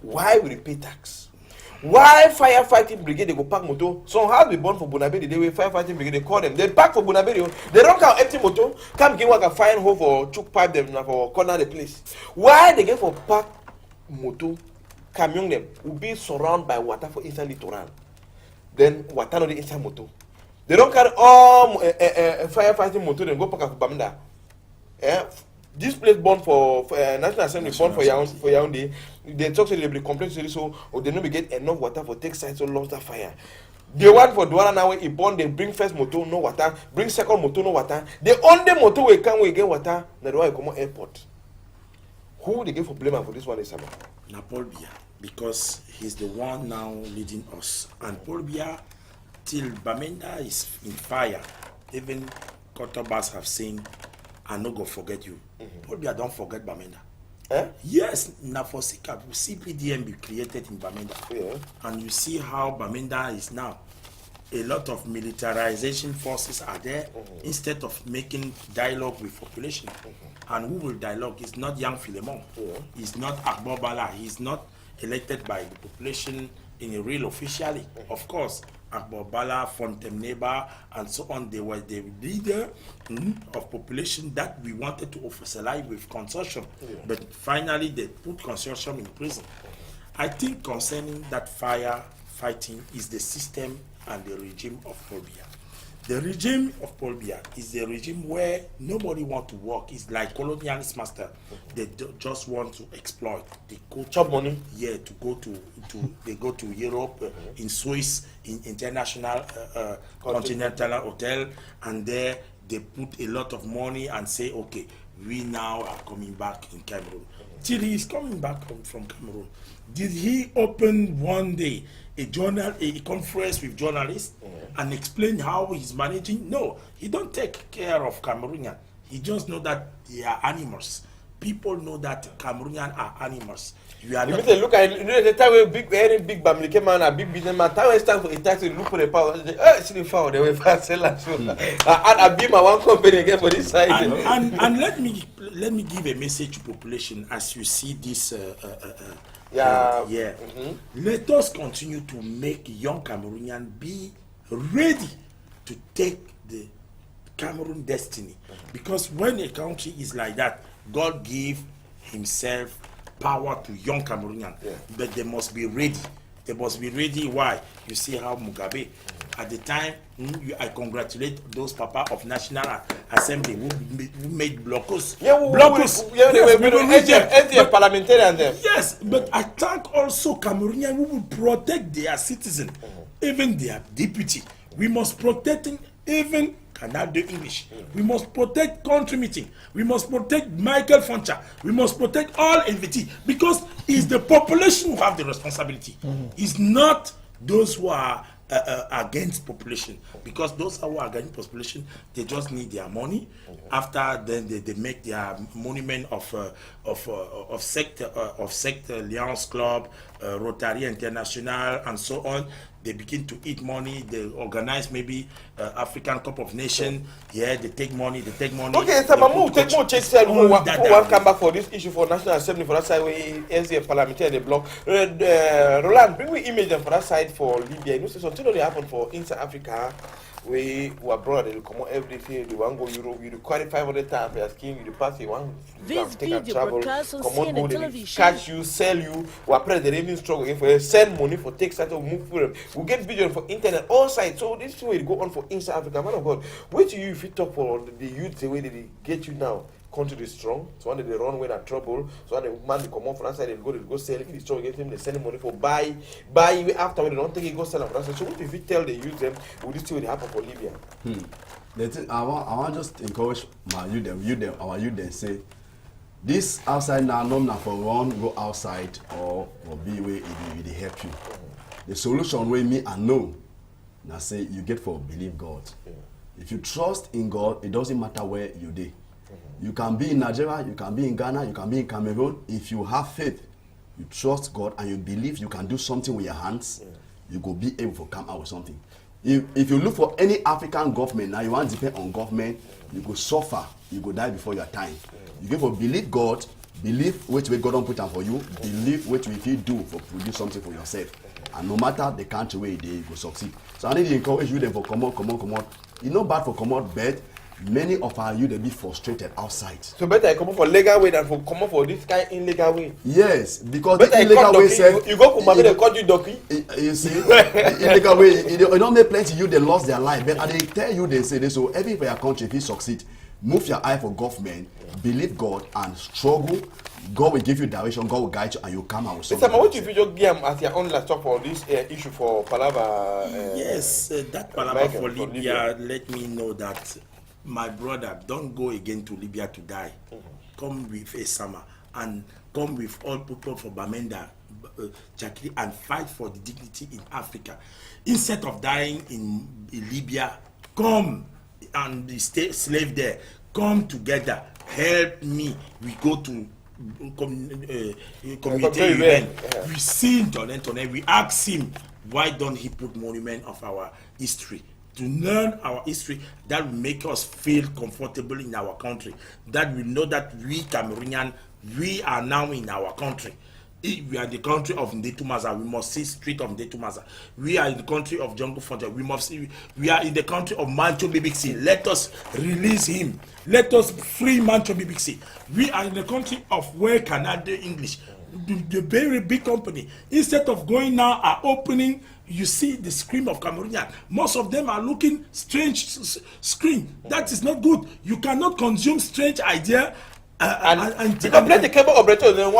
Why we pay tax? Why firefighting brigade they go pack motor? Some have been born for Bonabedi. They will firefighting brigade. They call them. They pack for Bonabedi. They don't count empty motor. Come get work a fire hole for choke pipe them for corner the place. Why they get for pack motor? Camion them will be surrounded by water for inside littoral. Then water no the inside motor. They don't carry all firefighting motor. Then go pack for Bamenda. This place born for National Assembly born for Yaoundé. They talk to they be complaining so or they don't get enough water for take sites so lost that fire. The one for Douala now it born they bring first motor no water, bring second motor no water. The only motor we can we get water na the one come airport. Who they get for blame for this one is about? Na Paul Biya because he's the one now leading us and Paul Biya till Bamenda is in fire. Even Kotobas have seen I no go forget you. Paul Biya don't forget Bamenda. Yes, now for CPDM be created in Bamenda. And you see how Bamenda is now. a lot of militarization forces are there instead of making dialogue with population. And who will dialogue? It's not young Philemon. It's not Akbar Bala. He's not elected by the population in a real officially. Of course, Akbar Bala, Fontainebleau, and so on, they were the leader of population that we wanted to officialize with consortium. But finally, they put consortium in prison. I think concerning that fighting is the system and the regime of Paul Biya. The regime of Paul Biya is the regime where nobody wants to work. It's like colonialist master. They just want to exploit. They go chop money. Yeah, to go to they go to Europe, in Swiss, in international continental hotel, and there they put a lot of money and say, okay, we now are coming back in Cameroon. Till he is coming back from Cameroon, did he open one day a conference with journalists and explain how he's managing? No, he don't take care of Cameroonian. He just know that they are animals. People know that Cameroonian are animals. You are not. Look at the time when big Bamileke man, a big businessman, time when stand for a tax, look for the power. See the power, they will fast sell and so. And I be my one company again for this side. And let me give a message to population as you see this. Let us continue to make young Cameroonian be ready to take the Cameroon destiny, because when a country is like that, God give himself power to young Cameroonian, but they must be ready. They must be ready. Why? You see how Mugabe, at the time, I congratulate those papa of National Assembly who made blocos. Parliamentarian them. Yes, but I thank also Cameroonian who will protect their citizen, even their deputy. We must protect him, even Canada English. We must protect country meeting. We must protect Michael Foncha. We must protect all LVT, because it's the population who have the responsibility. It's not those who are against population, because those who are against population, they just need their money. After then they make their monument of sector Lions Club, Rotary International, and so on. They begin to eat money. They organize maybe African Cup of Nations. Yeah, they take money. Okay, so Mamu, take more chase. Who want come back for this issue for National Assembly for that side where SDF parliamentary the block. Roland, bring me image them for that side for Libya. You know, something that happened for inside Africa. We were brought, they come every day, they want to go Europe, you require 500 times for your skin, you pass, you want to take a travel, come on board, they catch you, sell you, we are the revenue struggle again for send money for take side of move for them. We get video for internet all sides, so this is where it go on for inside Africa. Man of God, wait till you if you talk for the youth the way they get you now. Country is strong, so when they run away in trouble, so when the man they come on from that side, they go sell, if it's strong against him, they send him money for buy after when they don't take it, go sell from that side. So what if you tell the youth them, would this still happen for Libya? I want just encourage our youth them say, this outside now, not for one go outside or be where it help you. The solution way me and know, now say you get for believe God. If you trust in God, it doesn't matter where you dey. You can be in Nigeria, you can be in Ghana, you can be in Cameroon. If you have faith, you trust God, and you believe you can do something with your hands, you go be able to come out with something. If you look for any African government, now you want to depend on government, you go suffer, you go die before your time. You go for believe God, believe which way God don't put on for you, believe which way you do for produce something for yourself. And no matter the country where they go succeed. So I need to encourage you them for come on. It's not bad for come out, but many of our youth they be frustrated outside. So better I come up for legal way than for come up for this kind illegal way. Yes, because the illegal way said you go for they call you donkey. You see, the illegal way it don't make plenty youth they lost their life. But they tell you they say this, so every for your country if you succeed, move your eye for government, believe God and struggle. God will give you direction, God will guide you, and you come out with something. What if you just give them as your own last talk for this issue for Palava? Yes, that Palava for Libya, let me know that my brother, don't go again to Libya to die. Come with a summer and come with all people for Bamenda, Chakri, and fight for the dignity in Africa. Instead of dying in Libya, come and stay slave there. Come together. Help me. We go to community event. We see Antoine. We ask him Why don't he put monument of our history? To learn our history, that will make us feel comfortable in our country. That we know that we Cameroonian, we are now in our country. If we are in the country of Ndetumaza, we must see street of Ndetumaza. We are in the country of Jungle Frontier, we must see. We are in the country of Mancho Bibixi. Let us release him. Let us free Mancho Bibixi. We are in the country of where Canada English, the very big company. Instead of going now, are opening. You see the scream of Cameroonian. Most of them are looking strange screen. That is not good. You cannot consume strange idea. And the cable operators, the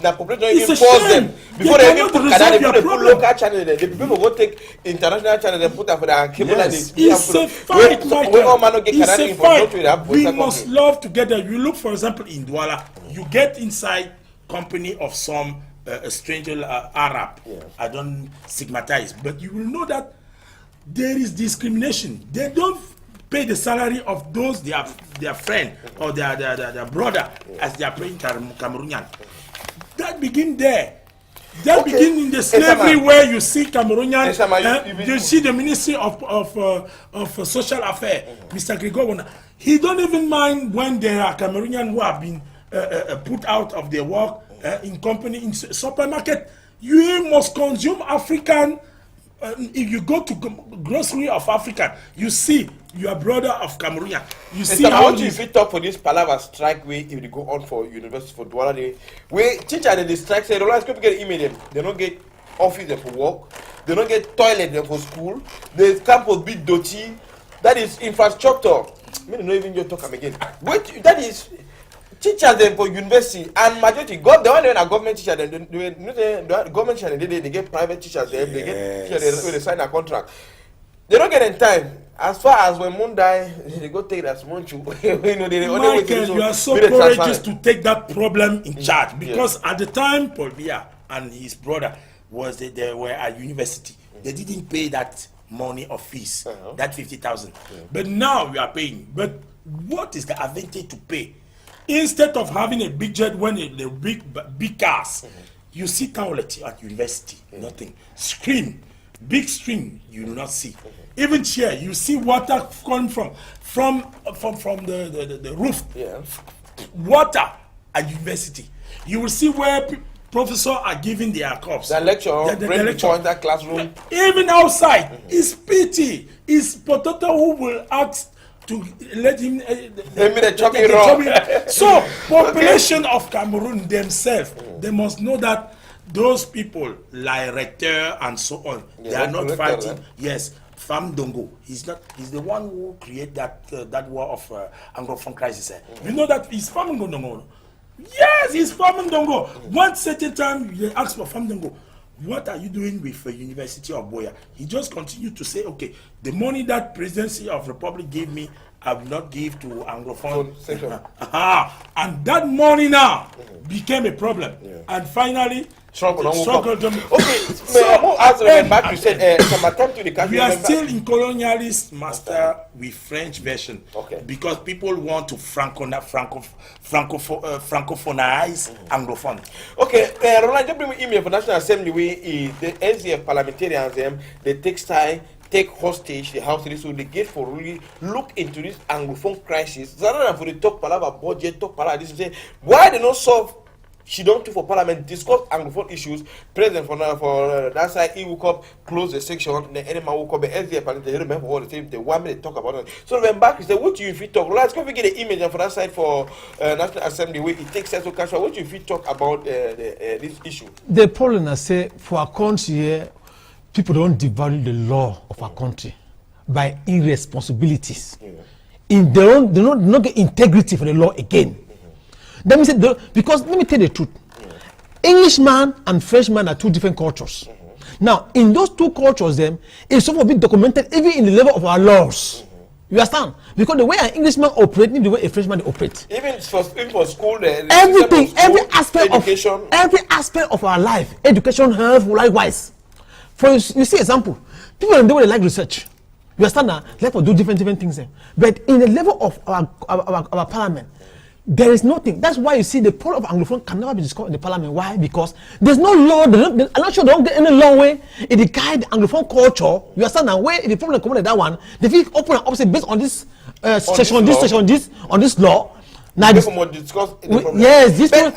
population don't even force them. Before they even put Canada, they put local channels. The people go take international channels and put them for the cable. Yes. It's a fight, it's a fight. We must love together. You look, for example, in Douala, you get inside company of some a stranger Arab. Yeah. I don't stigmatize, but you will know that there is discrimination. They don't pay the salary of those their friend or their brother as they are paying Cameroonian. That begin there. That begin in the slavery where you see Cameroonian. You see the Ministry of Social Affairs, Mr. Gregor. He don't even mind when there are Cameroonian who have been put out of their work in company, in supermarket. You must consume African. If you go to grocery of African, you see your brother of Cameroonian. You see how you fit talk for this Palava strike way if they go on for university for Douala Day. We teacher they strike say the last people get email them. They don't get office them for work. They don't get toilet them for school. The campus be dirty. That is infrastructure. Me don't even just talk them again. Wait, that is teachers them for university and majority the one when a government teacher them the government teacher they get private teachers them, they get teachers when they sign a contract. They don't get in time. As far as when Moon die, they go take that Monchu. You know, they only Michael, you are so courageous to take that problem in charge because at the time Paul Biya and his brother they were at university. They didn't pay that money of fees, that 50,000. But now we are paying. But what is the advantage to pay? Instead of having a big jet when the big cars, you see toilet at university, nothing. Big stream, you do not see. Even chair, you see water coming from the roof. Yeah. Water at university. You will see where professors are giving their cups. The lecture, the lecture in that classroom. Even outside, it's pity. It's potato who will ask to let him So population of Cameroon themselves, they must know that those people like Rector and so on, they are not fighting. Yes, Fam Dongo, he's the one who created that war of Anglophone crisis. You know that he's Fam Dongo. Yes, he's Fam Dongo. One certain time they asked for Fam Dongo, what are you doing with the University of Boya? He just continued to say, okay, the money that Presidency of Republic gave me, I will not give to Anglophone. And that money now became a problem. And finally, struggle. Okay, so as back you said, some attempt to the country. We are still in colonialist master with French version. Because people want to francophonize Anglophone. Okay, Roland, just bring me email for National Assembly. The NCF parliamentarians, they take hostage the House, so they get for really look into this Anglophone crisis rather than for the talk palava budget, talk palava this and say why they not solve. She don't do for Parliament discuss Anglophone issues. President for that side, he will come close the section. The enemy will come. The SDF Parliament, they remember all the same. They 1 minute talk about it. So when back, he said, "What do you fit talk?" Let's go get the image and for that side for National Assembly where it takes sense to cash. What do you fit talk about this issue? The problem I say for our country here, people don't devalue the law of our country by irresponsibilities. They don't get integrity for the law again. Let me say, because let me tell you the truth. Englishman and Frenchman are two different cultures. Now, in those two cultures, it's supposed to be documented even in the level of our laws. You understand? Because the way an Englishman operates, the way a Frenchman operates. Even for school, everything, every aspect of our life, education, health, likewise. For you see, example, people in the way they like research. You understand that? They like to do different things. But in the level of our parliament, There is nothing. That's why you see the problem of Anglophone can never be discussed in the parliament. Why? Because there's no law. I'm not sure they don't get any law way in the guide Anglophone culture. You understand now? Where the problem comes that one, they feel open and opposite based on this section, on this law. Now this, yes, this one.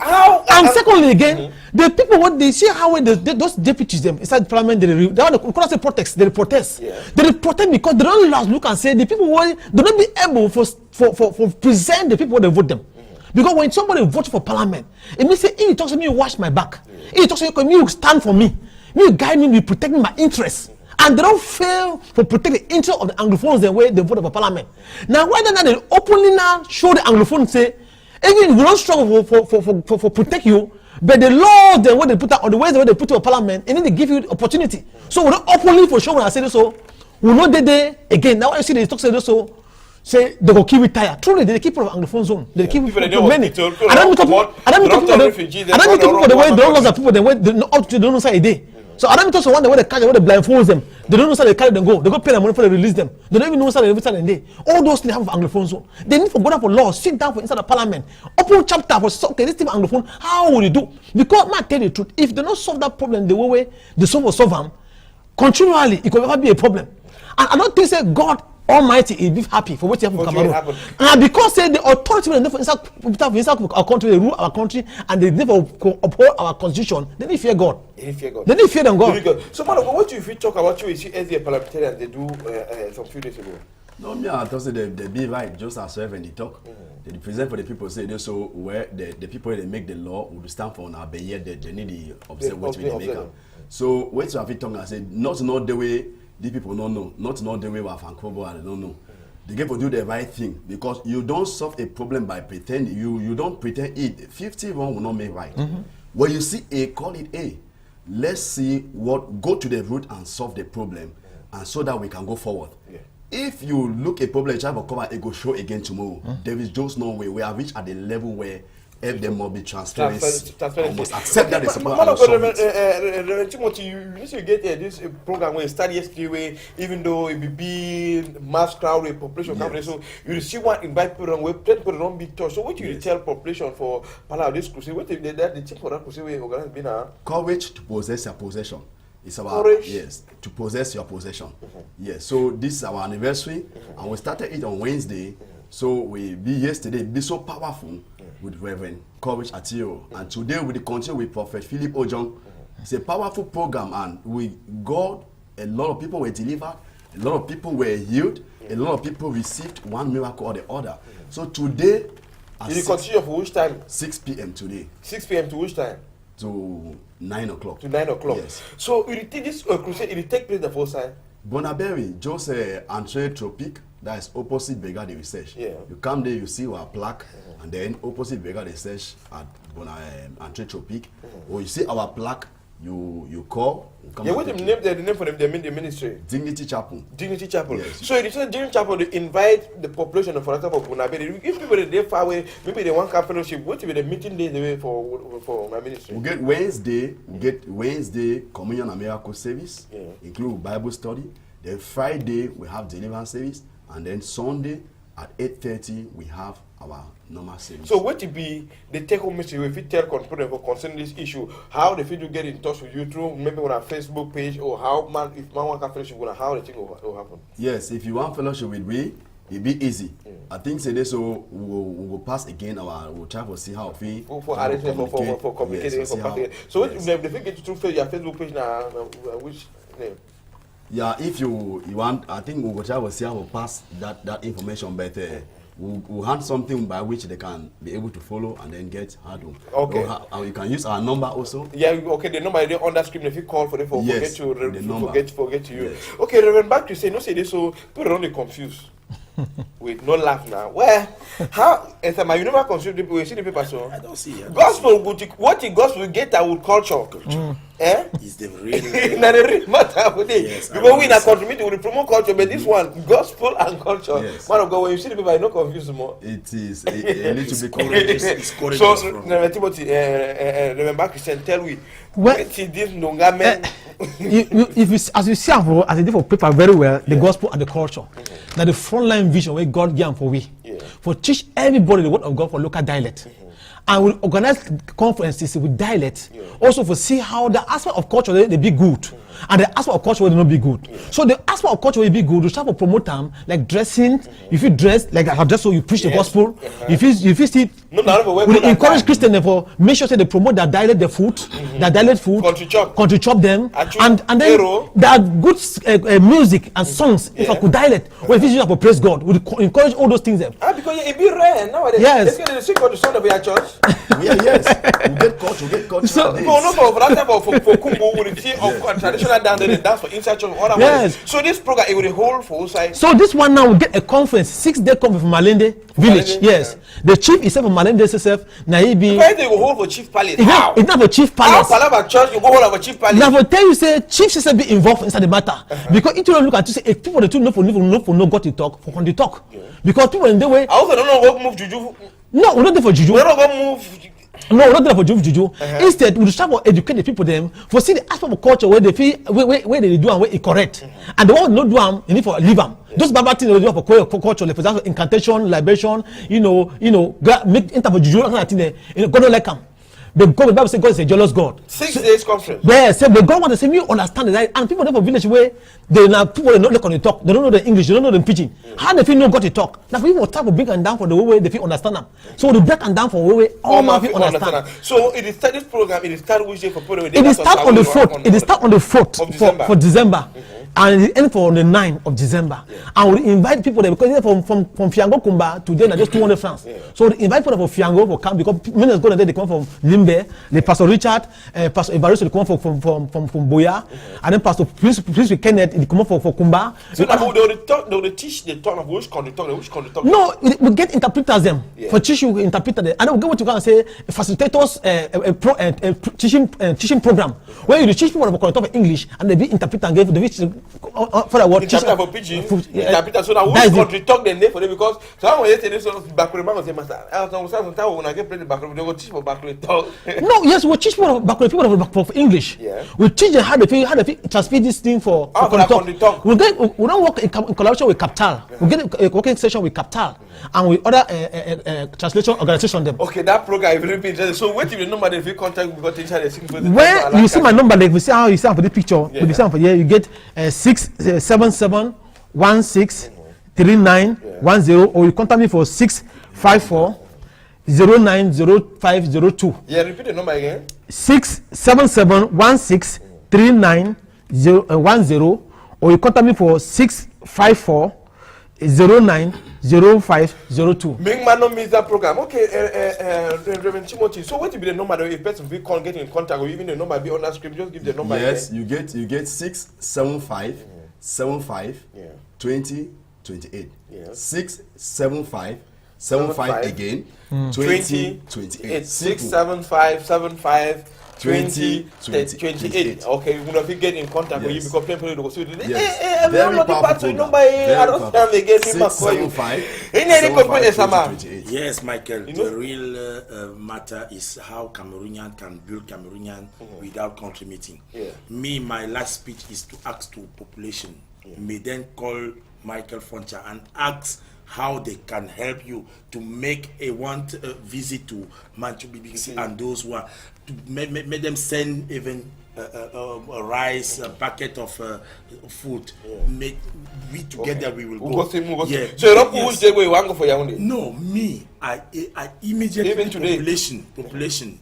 And secondly again, the people what they see how those deputies them inside the parliament they can't say protest. They protest. Yeah. They protest because they don't look and say the people they don't be able for present the people when they vote them. Because when somebody votes for parliament, it means say, he talks to me, you watch my back. He talks to me, you stand for me. You guide me, you protect my interests. And they don't fail to protect the interest of the Anglophones the way they vote for parliament. Now, whether they openly now show the Anglophones say, even we don't struggle for protect you, but the laws the way they put out, or the ways they put to a parliament, and then they give you the opportunity. So we don't openly for sure when I say this so, we know they again. Now I see they talk say this so. Say they go keep it tired. Truly, they keep of Anglophone zone. They keep people many. I don't talk about the way they don't lose the people. The way they don't know say a day. So I don't talk about the way they catch, the way they blindfolds them. They don't know say they carry them go. They go pay them money for they release them. They don't even know say they every time day. All those things have Anglophone zone. They need to go down for law, sit down for inside the parliament, open chapter for okay. This thing Anglophone. How will you do? Because man tell the truth. If they don't solve that problem the way they solve them, continually it could never be a problem. And I don't think say God Almighty is be happy for what happened in Cameroon. And because say the authority will never inside our country, they rule our country and they never uphold our constitution, they need fear God. They need fear them God. So man, what do you talk about you see as a parliamentarian they do some few days ago? No, me I thought say they be right just as well when they talk. They present for the people say they so where the people they make the law will stand for now, but yet they need to observe what they make up. So when you have it talk I say not the way the people don't know, not the way we have Vancouver, they don't know. They get to do the right thing because you don't solve a problem by pretending. You don't pretend it. 50 wrong will not make right. When you see A, call it A. Let's see go to the root and solve the problem, and so that we can go forward. Yeah. If you look a problem, try to cover, it go show again tomorrow. There is just no way. We are reached at the level where there must be transparency. We must accept that. Reverend Timothy, you need to get this program when you start yesterday, even though it be big, mass crowd, population conference, so you see one invite people where people don't be touched. So what you tell population for Palau this crusade? What if the team for that crusade we organize been courage to possess your possession. It's about courage. To possess your possession. Yes. So this is our anniversary, and we started it on Wednesday. So we be yesterday be so powerful with Reverend Courage Atio, and today we continue with Prophet Philip Ojong. It's a powerful program, and we got a lot of people were delivered, a lot of people were healed, a lot of people received one miracle or the other. So today, you continue for which time? 6 p.m. today. 6 p.m. to which time? To 9 o'clock. To 9 o'clock. Yes. So you think this crusade it take place the first time? Bonaberry, just Entrée Tropique, that is opposite Brigade Research. Yeah. You come there, you see our plaque, and then opposite Brigade Research at Entrée Tropique. Or you see our plaque, you call. Yeah, what's the name for the ministry? Dignity Chapel. Dignity Chapel. Yes. So it is Dignity Chapel to invite the population for example of Bonaberry. If people are far away, maybe they want fellowship. What will be the meeting day the way for my ministry? We get Wednesday communion and miracle service, include Bible study. Then Friday we have deliverance service, and then Sunday at 8:30 we have our normal service. So what will be the take-home message if you tell people concerning this issue? How the people get in touch with you through maybe on our Facebook page, or how man if man want fellowship, how the thing will happen? Yes, if you want fellowship with me, it'll be easy. I think today so we'll pass again we'll try to see how we for arrangement for communicating for passing. So what if they get you through your Facebook page now, which name? Yeah, if you want, I think we'll try to see how we pass that information, but we'll hand something by which they can be able to follow and then get hard. Okay. And you can use our number also. Yeah, okay, the number is on that screen. If you call for them, forget to you. Yes. Okay, Reverend, back to say, no say this, so people are only confused. Wait, no laugh now. Where? How? You never consume the people. You see the paper, so? I don't see it. Gospel, what the gospel get that with culture? Eh? Is the really Not a real matter with it. Yes, because we in a contribute to promote culture, but this one, gospel and culture. Yes. Man of God, when you see the people, I not confused more. It is a little bit courageous. It's courageous. So, Reverend Timothy, remember Christian, tell me, what is this Nonga man? As you see, as a different paper very well, the gospel and the culture. Now the frontline vision where God gave for we. Yeah. for teach everybody the word of God for local dialect. And we organize conferences with dialect, also for see how the aspect of culture they be good, and the aspect of culture will not be good. So the aspect of culture will be good. You start to promote them like dressing. If you dress like I have just so you preach the gospel. If you see, we encourage Christians for make sure they promote their dialect, their food, their dialect food, country chop them, and then there are good music and songs if I could dialect. Or if you use for praise God, we encourage all those things. Because it be rare nowadays. Yes. They sing for the son of your church. Yes. We get culture. So, for Kumbu, we see of traditional dance, they dance for inside church. Yes. So this program it will hold for outside. So this one now will get a conference, 6-day conference from Malende village. Malende, Yes. The chief is from Malende SSF. Naibi. Why they go hold for chief palace? It's not a chief palace. How Palava church you go hold for chief palace? Now for tell you say chief SSF be involved inside the matter because if you don't look at you say if people they too know for no got to talk for the talk because people in the way. I also don't know what move juju. No, we're not there for juju. We don't go move. No, we're not there for juju. Instead, we try to educate the people them for see the aspect of culture where they feel where they do and where it correct. And the one not do them, you need for leave them. Those bad things they do for culture, like for example, incantation, libation, make interpret juju and that thing. God don't like them. The Bible says God is a jealous God. 6 days conference. Yes, but God wants to say you understand it, and people there for village where they now people they not look on the talk, they don't know the English, they don't know the pidgin. How they feel no got to talk? Now people type of bring and down for the way they feel understand them. So they break and down for way all my people understand. So it is this program. It is start which day for people. It is start on the 4th. It is start on the 4th for December. And it end for on the 9th of December. And we invite people there because from Fiango Kumba to then just 200 francs. So we invite people for Fiango for camp because many go there they come from Limbe, the Pastor Richard, Pastor Evaristo they come from Boya, and then Pastor Prince Kenneth they come for Kumba. So now they will teach the talk of which country talk. No, we get interpreters them for teach you interpreter them, and then we get what you can say facilitators teaching program where you teach people about talk English and they be interpreter and give the for the word interpreter for pidgin, interpreter. So now which country talk the name for them because someone say this one Bakure man say master. Sometimes when I get play the Bakure, they go teach for Bakure talk. No, yes, we teach people for English. Yeah. We teach them how they transmit this thing for talk. We don't work in collaboration with Capital. We get a working session with Capital and with other translation organization them. Okay, that program is really interesting. So what if the number they feel contact we got teacher they sing for the where you see my number like we see how you see for the picture with the sound for here you get 677 16 39 10 or you contact me for 654 090502. Yeah, repeat the number again. 677 16 39 10 or you contact me for 654 090502. Make man no miss that program. Okay, Reverend Timothy. So what will be the number if person will call get in contact or even the number be on that script? Just give the number. Yes, again. you get 675 75 20 28. 675 75 again 20 28. 675 75 20 28. 28. Okay, we will get in contact with you because people will see it. Yes. Very powerful number. I don't have again. 675 Yes, Michael. The real matter is how Cameroonian can build Cameroonian without country meeting. Me, my last speech is to ask to population. May then call Michael Foncha and ask how they can help you to make a visit to Manchu BBC and those who are to make them send even a rice, a packet of food. Make we together we will go. Yeah. So you don't push the way you want to go for Yaoundé? No, me. I immediately even today population.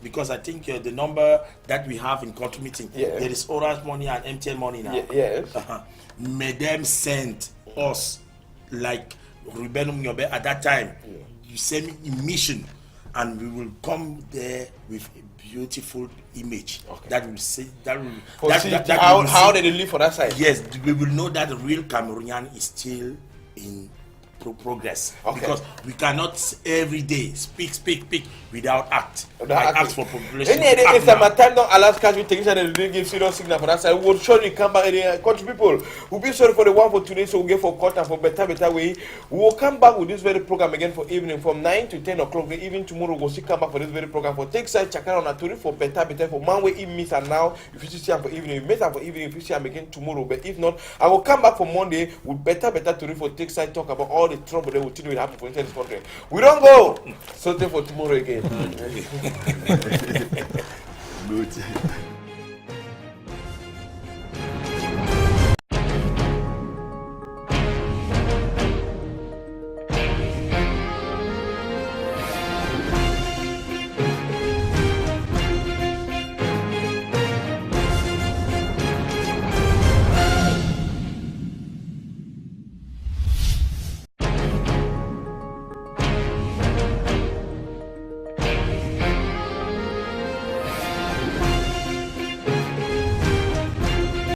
Because I think the number that we have in country meeting, there is Orange money and MTN money now. Yes. May them send us like Ruben Nyobe at that time. You send me a mission, and we will come there with a beautiful image that will say that will how they live for that side. Yes, we will know that the real Cameroonian is still in progress because we cannot every day speak without act. I ask for population. Any time don't allow cash with technician and they give serious signal for that side. We will surely come back in the country people. We'll be sorry for the one for today, so we'll get for cut and for better way. We will come back with this very program again for evening from 9 to 10 o'clock. Even tomorrow we'll see come back for this very program for take side Chakara on a tour for better for man way miss and now if you see him for evening, you miss him for evening if you see him again tomorrow. But if not, I will come back for Monday with better tour for take side talk about all the trouble that will happen for this country. We don't go. So for tomorrow again. Good.